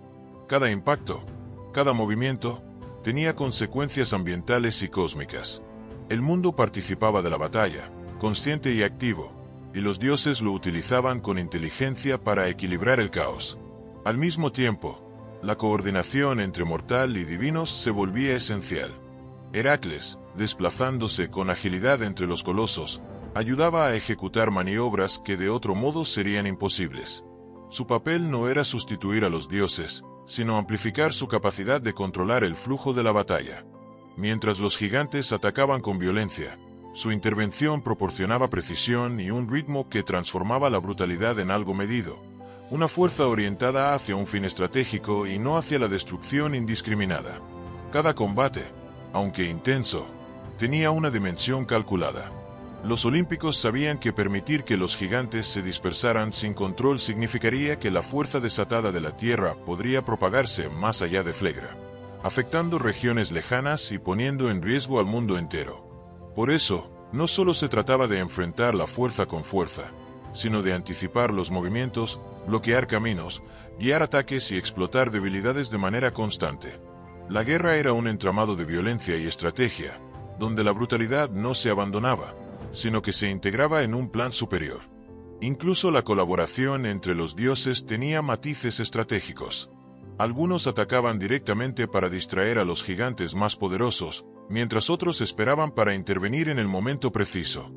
A: Cada impacto, cada movimiento, tenía consecuencias ambientales y cósmicas. El mundo participaba de la batalla, consciente y activo, y los dioses lo utilizaban con inteligencia para equilibrar el caos. Al mismo tiempo, la coordinación entre mortal y divinos se volvía esencial. Heracles, desplazándose con agilidad entre los colosos, ayudaba a ejecutar maniobras que de otro modo serían imposibles. Su papel no era sustituir a los dioses, sino amplificar su capacidad de controlar el flujo de la batalla. Mientras los gigantes atacaban con violencia, su intervención proporcionaba precisión y un ritmo que transformaba la brutalidad en algo medido, una fuerza orientada hacia un fin estratégico y no hacia la destrucción indiscriminada. Cada combate, aunque intenso, tenía una dimensión calculada. Los olímpicos sabían que permitir que los gigantes se dispersaran sin control significaría que la fuerza desatada de la Tierra podría propagarse más allá de Flegra, afectando regiones lejanas y poniendo en riesgo al mundo entero. Por eso, no solo se trataba de enfrentar la fuerza con fuerza, sino de anticipar los movimientos, bloquear caminos, guiar ataques y explotar debilidades de manera constante. La guerra era un entramado de violencia y estrategia, donde la brutalidad no se abandonaba, sino que se integraba en un plan superior. Incluso la colaboración entre los dioses tenía matices estratégicos. Algunos atacaban directamente para distraer a los gigantes más poderosos, mientras otros esperaban para intervenir en el momento preciso.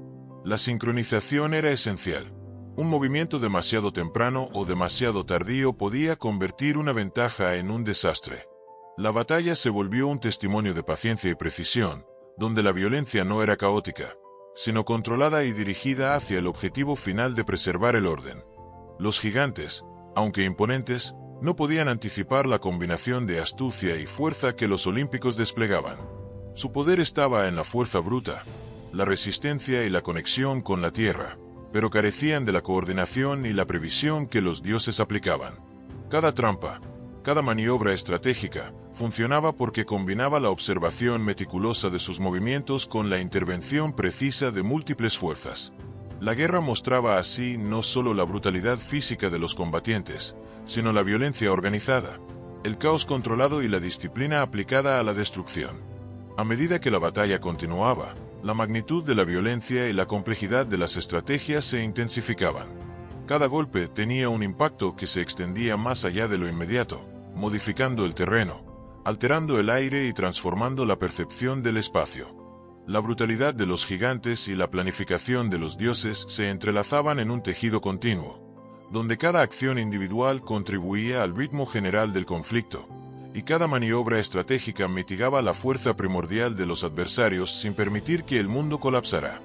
A: La sincronización era esencial. Un movimiento demasiado temprano o demasiado tardío podía convertir una ventaja en un desastre. La batalla se volvió un testimonio de paciencia y precisión, donde la violencia no era caótica, sino controlada y dirigida hacia el objetivo final de preservar el orden. Los gigantes, aunque imponentes, no podían anticipar la combinación de astucia y fuerza que los olímpicos desplegaban. Su poder estaba en la fuerza bruta, la resistencia y la conexión con la tierra, pero carecían de la coordinación y la previsión que los dioses aplicaban. Cada trampa, cada maniobra estratégica, funcionaba porque combinaba la observación meticulosa de sus movimientos con la intervención precisa de múltiples fuerzas. La guerra mostraba así no solo la brutalidad física de los combatientes, sino la violencia organizada, el caos controlado y la disciplina aplicada a la destrucción. A medida que la batalla continuaba, la magnitud de la violencia y la complejidad de las estrategias se intensificaban. Cada golpe tenía un impacto que se extendía más allá de lo inmediato, modificando el terreno, alterando el aire y transformando la percepción del espacio. La brutalidad de los gigantes y la planificación de los dioses se entrelazaban en un tejido continuo, donde cada acción individual contribuía al ritmo general del conflicto, y cada maniobra estratégica mitigaba la fuerza primordial de los adversarios sin permitir que el mundo colapsara.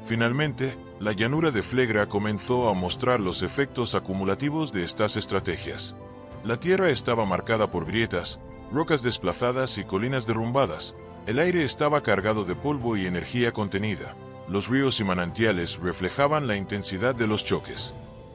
A: Finalmente, la llanura de Flegra comenzó a mostrar los efectos acumulativos de estas estrategias. La tierra estaba marcada por grietas, rocas desplazadas y colinas derrumbadas. El aire estaba cargado de polvo y energía contenida. Los ríos y manantiales reflejaban la intensidad de los choques.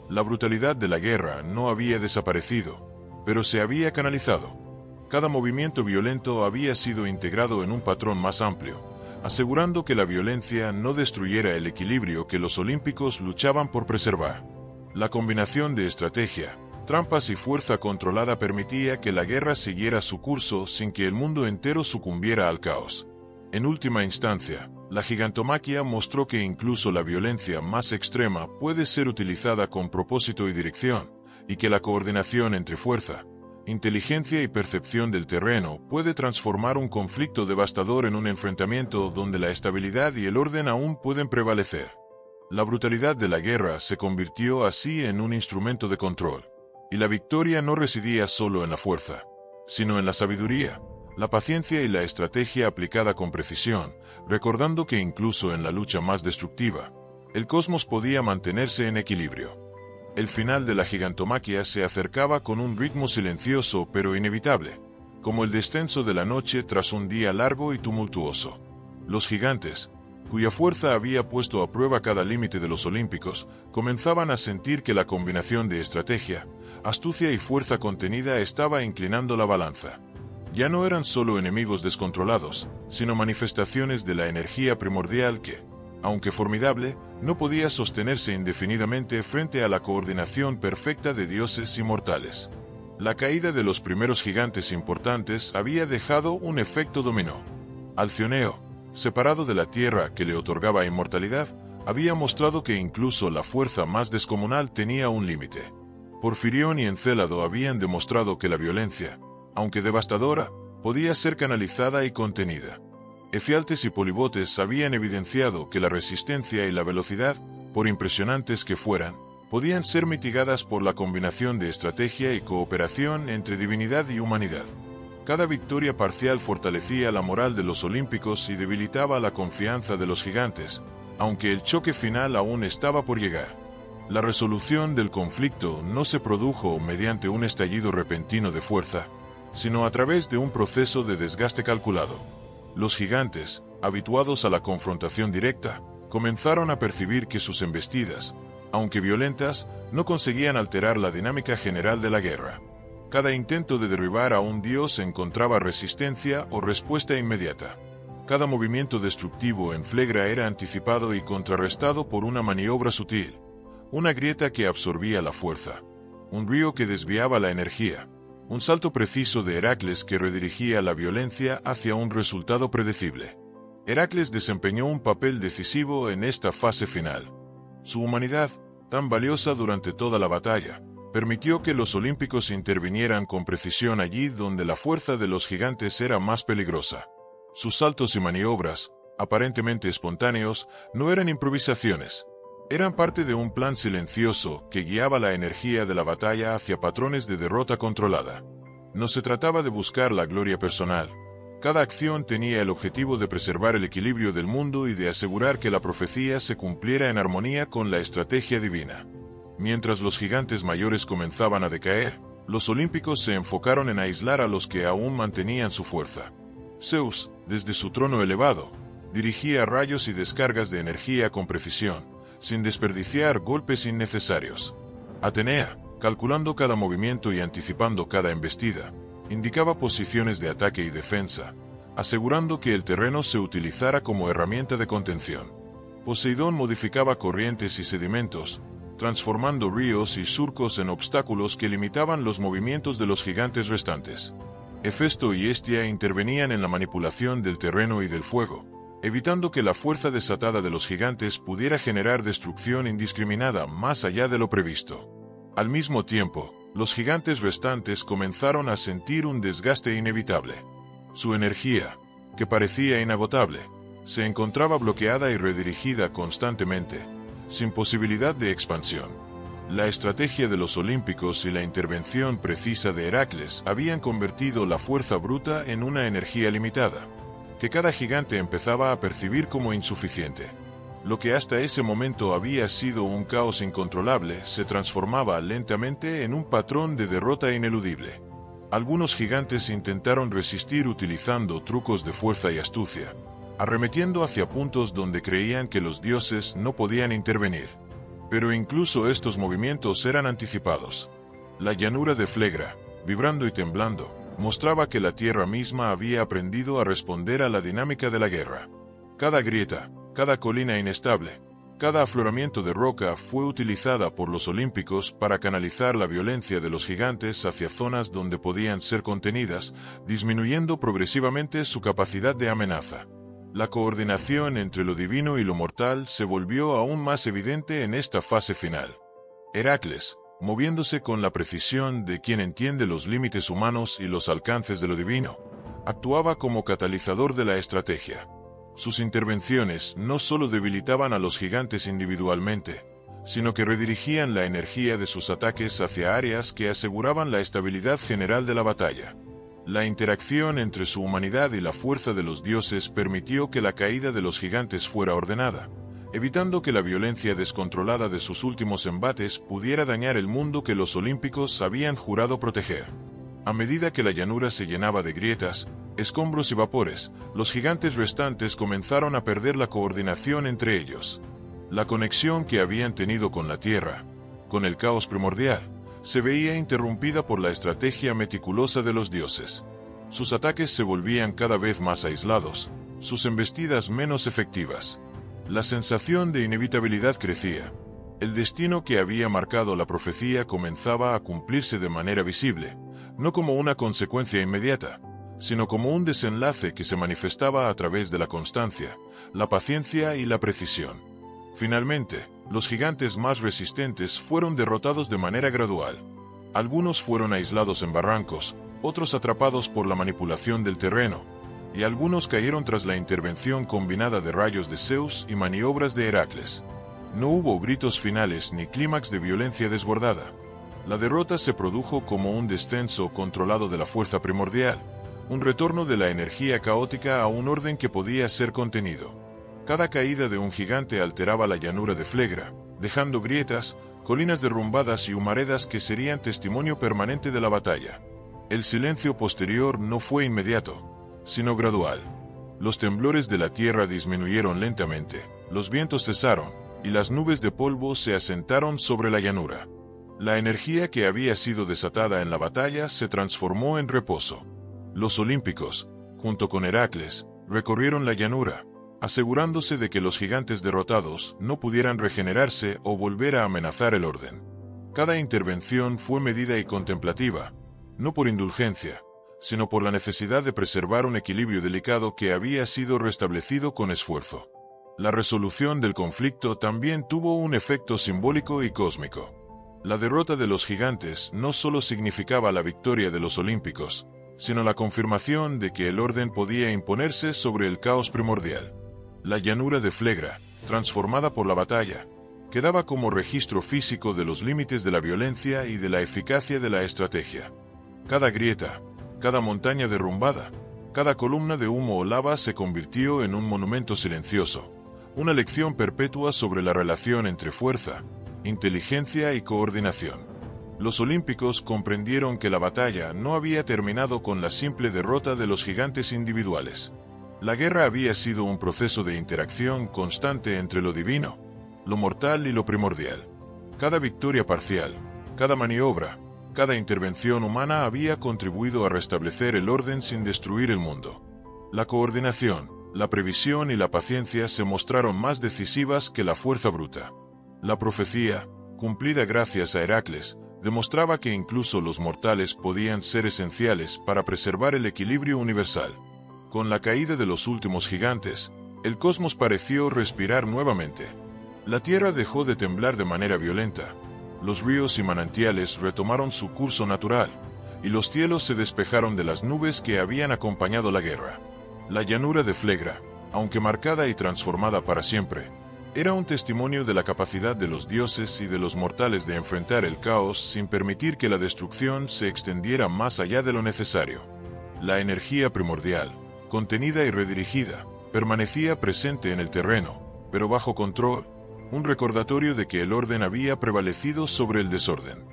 A: La brutalidad de la guerra no había desaparecido, pero se había canalizado. Cada movimiento violento había sido integrado en un patrón más amplio, asegurando que la violencia no destruyera el equilibrio que los olímpicos luchaban por preservar. La combinación de estrategia, trampas y fuerza controlada permitía que la guerra siguiera su curso sin que el mundo entero sucumbiera al caos. En última instancia, la gigantomaquia mostró que incluso la violencia más extrema puede ser utilizada con propósito y dirección, y que la coordinación entre fuerza, inteligencia y percepción del terreno puede transformar un conflicto devastador en un enfrentamiento donde la estabilidad y el orden aún pueden prevalecer. La brutalidad de la guerra se convirtió así en un instrumento de control, y la victoria no residía solo en la fuerza, sino en la sabiduría, la paciencia y la estrategia aplicada con precisión, recordando que incluso en la lucha más destructiva, el cosmos podía mantenerse en equilibrio. El final de la gigantomaquia se acercaba con un ritmo silencioso pero inevitable, como el descenso de la noche tras un día largo y tumultuoso. Los gigantes, cuya fuerza había puesto a prueba cada límite de los olímpicos, comenzaban a sentir que la combinación de estrategia, astucia y fuerza contenida estaba inclinando la balanza. Ya no eran solo enemigos descontrolados, sino manifestaciones de la energía primordial que, aunque formidable, no podía sostenerse indefinidamente frente a la coordinación perfecta de dioses y mortales. La caída de los primeros gigantes importantes había dejado un efecto dominó. Alcioneo, separado de la tierra que le otorgaba inmortalidad, había mostrado que incluso la fuerza más descomunal tenía un límite. Porfirión y Encélado habían demostrado que la violencia, aunque devastadora, podía ser canalizada y contenida. Efialtes y Polibotes habían evidenciado que la resistencia y la velocidad, por impresionantes que fueran, podían ser mitigadas por la combinación de estrategia y cooperación entre divinidad y humanidad. Cada victoria parcial fortalecía la moral de los olímpicos y debilitaba la confianza de los gigantes, aunque el choque final aún estaba por llegar. La resolución del conflicto no se produjo mediante un estallido repentino de fuerza, sino a través de un proceso de desgaste calculado. Los gigantes, habituados a la confrontación directa, comenzaron a percibir que sus embestidas, aunque violentas, no conseguían alterar la dinámica general de la guerra. Cada intento de derribar a un dios encontraba resistencia o respuesta inmediata. Cada movimiento destructivo en Flegra era anticipado y contrarrestado por una maniobra sutil, una grieta que absorbía la fuerza, un río que desviaba la energía, un salto preciso de Heracles que redirigía la violencia hacia un resultado predecible. Heracles desempeñó un papel decisivo en esta fase final. Su humanidad, tan valiosa durante toda la batalla, permitió que los olímpicos intervinieran con precisión allí donde la fuerza de los gigantes era más peligrosa. Sus saltos y maniobras, aparentemente espontáneos, no eran improvisaciones. Eran parte de un plan silencioso que guiaba la energía de la batalla hacia patrones de derrota controlada. No se trataba de buscar la gloria personal. Cada acción tenía el objetivo de preservar el equilibrio del mundo y de asegurar que la profecía se cumpliera en armonía con la estrategia divina. Mientras los gigantes mayores comenzaban a decaer, los olímpicos se enfocaron en aislar a los que aún mantenían su fuerza. Zeus, desde su trono elevado, dirigía rayos y descargas de energía con precisión, sin desperdiciar golpes innecesarios. Atenea, calculando cada movimiento y anticipando cada embestida, indicaba posiciones de ataque y defensa, asegurando que el terreno se utilizara como herramienta de contención. Poseidón modificaba corrientes y sedimentos, transformando ríos y surcos en obstáculos que limitaban los movimientos de los gigantes restantes. Hefesto y Hestia intervenían en la manipulación del terreno y del fuego, evitando que la fuerza desatada de los gigantes pudiera generar destrucción indiscriminada más allá de lo previsto. Al mismo tiempo, los gigantes restantes comenzaron a sentir un desgaste inevitable. Su energía, que parecía inagotable, se encontraba bloqueada y redirigida constantemente, sin posibilidad de expansión. La estrategia de los olímpicos y la intervención precisa de Heracles habían convertido la fuerza bruta en una energía limitada, que cada gigante empezaba a percibir como insuficiente. Lo que hasta ese momento había sido un caos incontrolable se transformaba lentamente en un patrón de derrota ineludible. Algunos gigantes intentaron resistir utilizando trucos de fuerza y astucia, arremetiendo hacia puntos donde creían que los dioses no podían intervenir. Pero incluso estos movimientos eran anticipados. La llanura de Flegra, vibrando y temblando, mostraba que la tierra misma había aprendido a responder a la dinámica de la guerra. Cada grieta, cada colina inestable, cada afloramiento de roca fue utilizada por los olímpicos para canalizar la violencia de los gigantes hacia zonas donde podían ser contenidas, disminuyendo progresivamente su capacidad de amenaza. La coordinación entre lo divino y lo mortal se volvió aún más evidente en esta fase final. Heracles, moviéndose con la precisión de quien entiende los límites humanos y los alcances de lo divino, actuaba como catalizador de la estrategia. Sus intervenciones no solo debilitaban a los gigantes individualmente, sino que redirigían la energía de sus ataques hacia áreas que aseguraban la estabilidad general de la batalla. La interacción entre su humanidad y la fuerza de los dioses permitió que la caída de los gigantes fuera ordenada, evitando que la violencia descontrolada de sus últimos embates pudiera dañar el mundo que los olímpicos habían jurado proteger. A medida que la llanura se llenaba de grietas, escombros y vapores, los gigantes restantes comenzaron a perder la coordinación entre ellos. La conexión que habían tenido con la tierra, con el caos primordial, se veía interrumpida por la estrategia meticulosa de los dioses. Sus ataques se volvían cada vez más aislados, sus embestidas menos efectivas. La sensación de inevitabilidad crecía. El destino que había marcado la profecía comenzaba a cumplirse de manera visible, no como una consecuencia inmediata, sino como un desenlace que se manifestaba a través de la constancia, la paciencia y la precisión. Finalmente, los gigantes más resistentes fueron derrotados de manera gradual. Algunos fueron aislados en barrancos, otros atrapados por la manipulación del terreno, y algunos cayeron tras la intervención combinada de rayos de Zeus y maniobras de Heracles. No hubo gritos finales ni clímax de violencia desbordada. La derrota se produjo como un descenso controlado de la fuerza primordial, un retorno de la energía caótica a un orden que podía ser contenido. Cada caída de un gigante alteraba la llanura de Flegra, dejando grietas, colinas derrumbadas y humaredas que serían testimonio permanente de la batalla. El silencio posterior no fue inmediato, sino gradual. Los temblores de la tierra disminuyeron lentamente, los vientos cesaron, y las nubes de polvo se asentaron sobre la llanura. La energía que había sido desatada en la batalla se transformó en reposo. Los olímpicos, junto con Heracles, recorrieron la llanura, asegurándose de que los gigantes derrotados no pudieran regenerarse o volver a amenazar el orden. Cada intervención fue medida y contemplativa, no por indulgencia, sino por la necesidad de preservar un equilibrio delicado que había sido restablecido con esfuerzo. La resolución del conflicto también tuvo un efecto simbólico y cósmico. La derrota de los gigantes no solo significaba la victoria de los olímpicos, sino la confirmación de que el orden podía imponerse sobre el caos primordial. La llanura de Flegra, transformada por la batalla, quedaba como registro físico de los límites de la violencia y de la eficacia de la estrategia. Cada grieta, cada montaña derrumbada, cada columna de humo o lava se convirtió en un monumento silencioso, una lección perpetua sobre la relación entre fuerza, inteligencia y coordinación. Los olímpicos comprendieron que la batalla no había terminado con la simple derrota de los gigantes individuales. La guerra había sido un proceso de interacción constante entre lo divino, lo mortal y lo primordial. Cada victoria parcial, cada maniobra, cada intervención humana había contribuido a restablecer el orden sin destruir el mundo. La coordinación, la previsión y la paciencia se mostraron más decisivas que la fuerza bruta. La profecía, cumplida gracias a Heracles, demostraba que incluso los mortales podían ser esenciales para preservar el equilibrio universal. Con la caída de los últimos gigantes, el cosmos pareció respirar nuevamente. La tierra dejó de temblar de manera violenta, los ríos y manantiales retomaron su curso natural, y los cielos se despejaron de las nubes que habían acompañado la guerra. La llanura de Flegra, aunque marcada y transformada para siempre, era un testimonio de la capacidad de los dioses y de los mortales de enfrentar el caos sin permitir que la destrucción se extendiera más allá de lo necesario. La energía primordial, contenida y redirigida, permanecía presente en el terreno, pero bajo control, un recordatorio de que el orden había prevalecido sobre el desorden.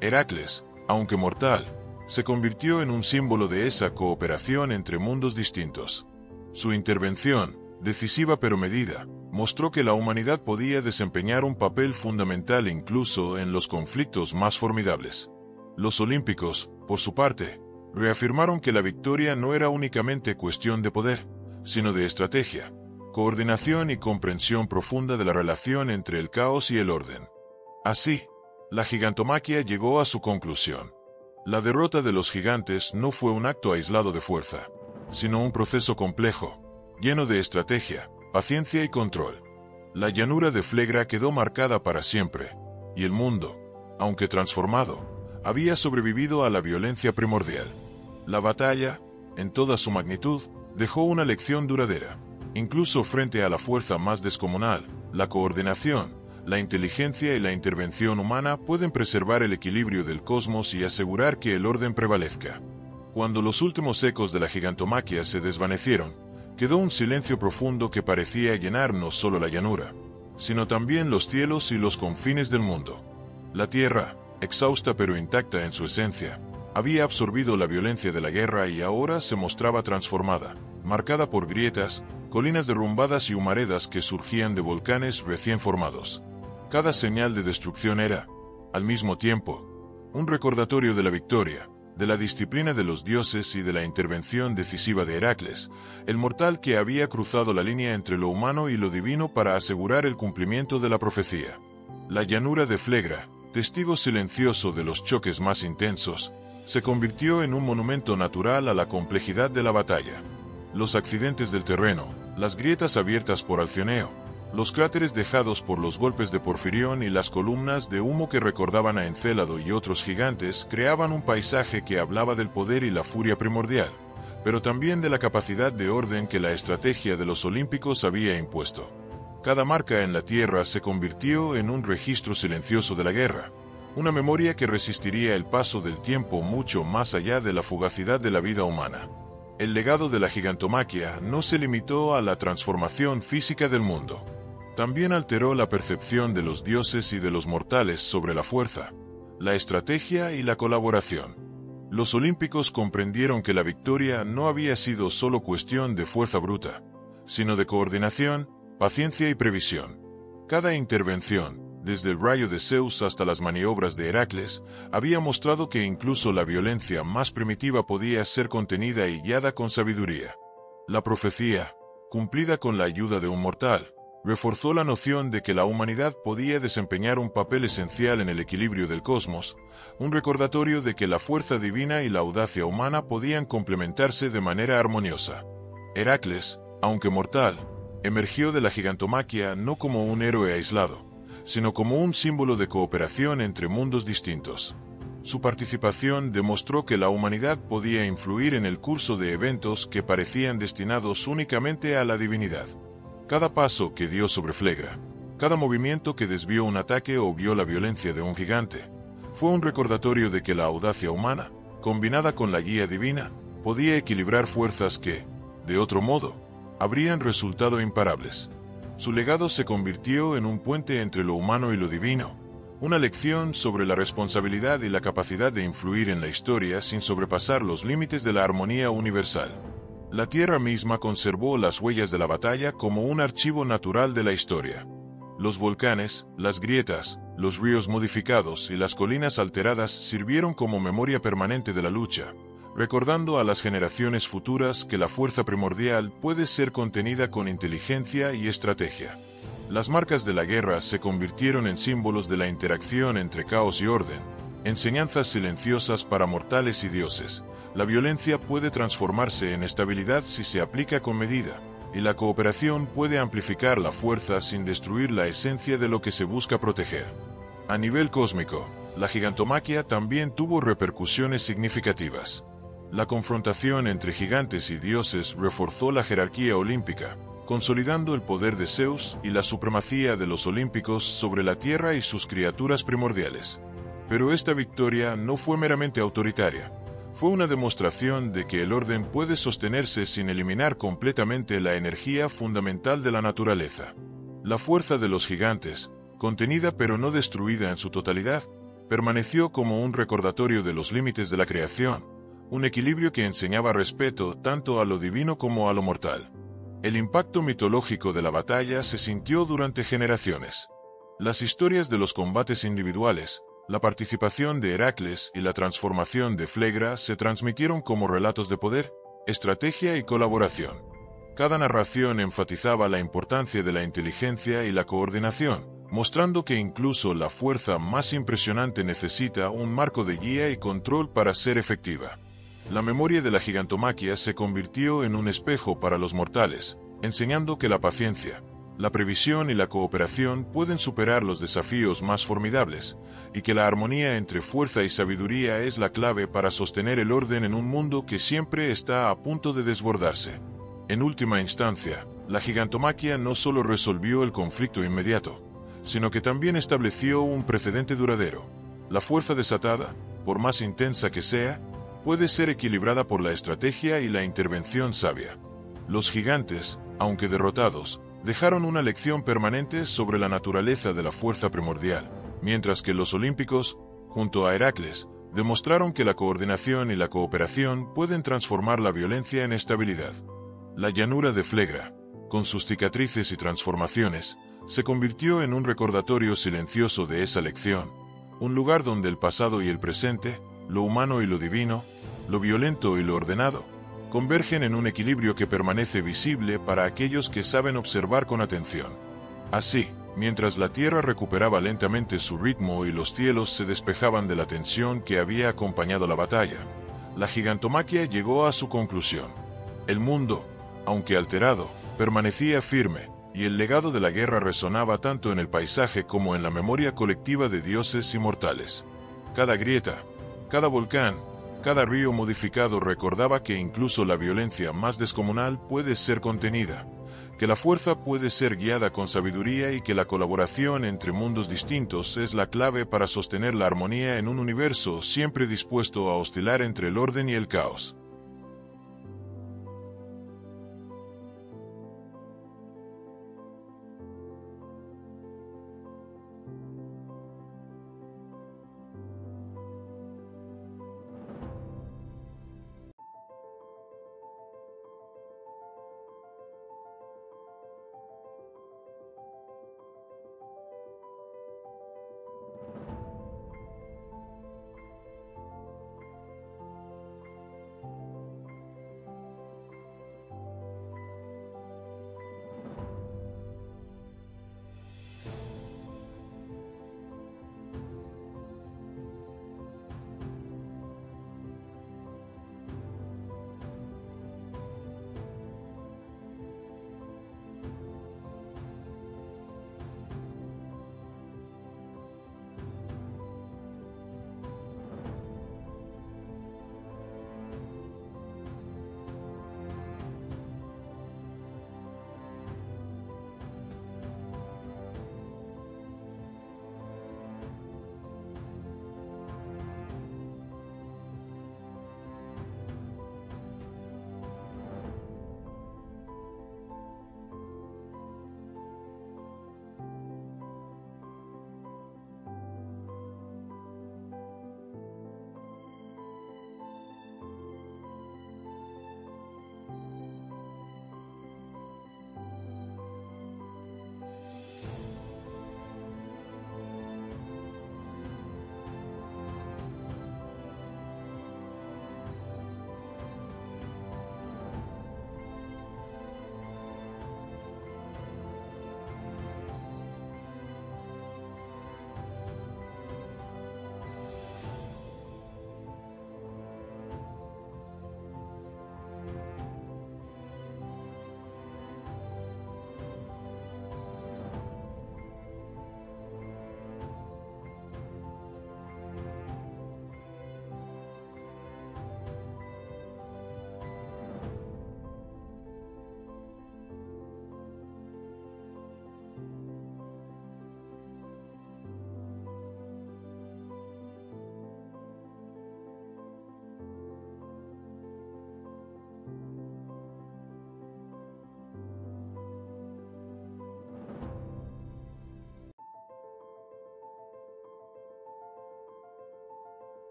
A: Heracles, aunque mortal, se convirtió en un símbolo de esa cooperación entre mundos distintos. Su intervención, decisiva pero medida, mostró que la humanidad podía desempeñar un papel fundamental incluso en los conflictos más formidables. Los olímpicos, por su parte, reafirmaron que la victoria no era únicamente cuestión de poder, sino de estrategia, coordinación y comprensión profunda de la relación entre el caos y el orden. Así, la gigantomaquia llegó a su conclusión. La derrota de los gigantes no fue un acto aislado de fuerza, sino un proceso complejo, lleno de estrategia, paciencia y control. La llanura de Flegra quedó marcada para siempre, y el mundo, aunque transformado, había sobrevivido a la violencia primordial. La batalla, en toda su magnitud, dejó una lección duradera. Incluso frente a la fuerza más descomunal, la coordinación, la inteligencia y la intervención humana pueden preservar el equilibrio del cosmos y asegurar que el orden prevalezca. Cuando los últimos ecos de la gigantomaquia se desvanecieron, quedó un silencio profundo que parecía llenar no solo la llanura, sino también los cielos y los confines del mundo. La tierra, exhausta pero intacta en su esencia, había absorbido la violencia de la guerra y ahora se mostraba transformada, marcada por grietas, colinas derrumbadas y humaredas que surgían de volcanes recién formados. Cada señal de destrucción era, al mismo tiempo, un recordatorio de la victoria, de la disciplina de los dioses y de la intervención decisiva de Heracles, el mortal que había cruzado la línea entre lo humano y lo divino para asegurar el cumplimiento de la profecía. La llanura de Flegra, testigo silencioso de los choques más intensos, se convirtió en un monumento natural a la complejidad de la batalla. Los accidentes del terreno, las grietas abiertas por Alcioneo, Los cráteres dejados por los golpes de Porfirión y las columnas de humo que recordaban a Encélado y otros gigantes creaban un paisaje que hablaba del poder y la furia primordial, pero también de la capacidad de orden que la estrategia de los olímpicos había impuesto. Cada marca en la tierra se convirtió en un registro silencioso de la guerra, una memoria que resistiría el paso del tiempo mucho más allá de la fugacidad de la vida humana. El legado de la gigantomaquia no se limitó a la transformación física del mundo. También alteró la percepción de los dioses y de los mortales sobre la fuerza, la estrategia y la colaboración. Los olímpicos comprendieron que la victoria no había sido solo cuestión de fuerza bruta, sino de coordinación, paciencia y previsión. Cada intervención, desde el rayo de Zeus hasta las maniobras de Heracles, había mostrado que incluso la violencia más primitiva podía ser contenida y guiada con sabiduría. La profecía, cumplida con la ayuda de un mortal, reforzó la noción de que la humanidad podía desempeñar un papel esencial en el equilibrio del cosmos, un recordatorio de que la fuerza divina y la audacia humana podían complementarse de manera armoniosa. Heracles, aunque mortal, emergió de la gigantomaquia no como un héroe aislado, sino como un símbolo de cooperación entre mundos distintos. Su participación demostró que la humanidad podía influir en el curso de eventos que parecían destinados únicamente a la divinidad. Cada paso que dio sobre Flegra, cada movimiento que desvió un ataque o vio la violencia de un gigante, fue un recordatorio de que la audacia humana, combinada con la guía divina, podía equilibrar fuerzas que, de otro modo, habrían resultado imparables. Su legado se convirtió en un puente entre lo humano y lo divino, una lección sobre la responsabilidad y la capacidad de influir en la historia sin sobrepasar los límites de la armonía universal. La Tierra misma conservó las huellas de la batalla como un archivo natural de la historia. Los volcanes, las grietas, los ríos modificados y las colinas alteradas sirvieron como memoria permanente de la lucha, recordando a las generaciones futuras que la fuerza primordial puede ser contenida con inteligencia y estrategia. Las marcas de la guerra se convirtieron en símbolos de la interacción entre caos y orden, enseñanzas silenciosas para mortales y dioses. La violencia puede transformarse en estabilidad si se aplica con medida, y la cooperación puede amplificar la fuerza sin destruir la esencia de lo que se busca proteger. A nivel cósmico, la gigantomaquia también tuvo repercusiones significativas. La confrontación entre gigantes y dioses reforzó la jerarquía olímpica, consolidando el poder de Zeus y la supremacía de los olímpicos sobre la tierra y sus criaturas primordiales. Pero esta victoria no fue meramente autoritaria. Fue una demostración de que el orden puede sostenerse sin eliminar completamente la energía fundamental de la naturaleza. La fuerza de los gigantes, contenida pero no destruida en su totalidad, permaneció como un recordatorio de los límites de la creación, un equilibrio que enseñaba respeto tanto a lo divino como a lo mortal. El impacto mitológico de la batalla se sintió durante generaciones. Las historias de los combates individuales, la participación de Heracles y la transformación de Flegra se transmitieron como relatos de poder, estrategia y colaboración. Cada narración enfatizaba la importancia de la inteligencia y la coordinación, mostrando que incluso la fuerza más impresionante necesita un marco de guía y control para ser efectiva. La memoria de la gigantomaquia se convirtió en un espejo para los mortales, enseñando que la paciencia, la previsión y la cooperación pueden superar los desafíos más formidables, y que la armonía entre fuerza y sabiduría es la clave para sostener el orden en un mundo que siempre está a punto de desbordarse. En última instancia, la gigantomaquia no solo resolvió el conflicto inmediato, sino que también estableció un precedente duradero. La fuerza desatada, por más intensa que sea, puede ser equilibrada por la estrategia y la intervención sabia. Los gigantes, aunque derrotados, dejaron una lección permanente sobre la naturaleza de la fuerza primordial, mientras que los olímpicos, junto a Heracles, demostraron que la coordinación y la cooperación pueden transformar la violencia en estabilidad. La llanura de Flegra, con sus cicatrices y transformaciones, se convirtió en un recordatorio silencioso de esa lección, un lugar donde el pasado y el presente, lo humano y lo divino, lo violento y lo ordenado, convergen en un equilibrio que permanece visible para aquellos que saben observar con atención. Así, mientras la tierra recuperaba lentamente su ritmo y los cielos se despejaban de la tensión que había acompañado la batalla, la gigantomaquia llegó a su conclusión. El mundo, aunque alterado, permanecía firme, y el legado de la guerra resonaba tanto en el paisaje como en la memoria colectiva de dioses inmortales. Cada grieta, cada volcán, cada río modificado recordaba que incluso la violencia más descomunal puede ser contenida, que la fuerza puede ser guiada con sabiduría y que la colaboración entre mundos distintos es la clave para sostener la armonía en un universo siempre dispuesto a oscilar entre el orden y el caos.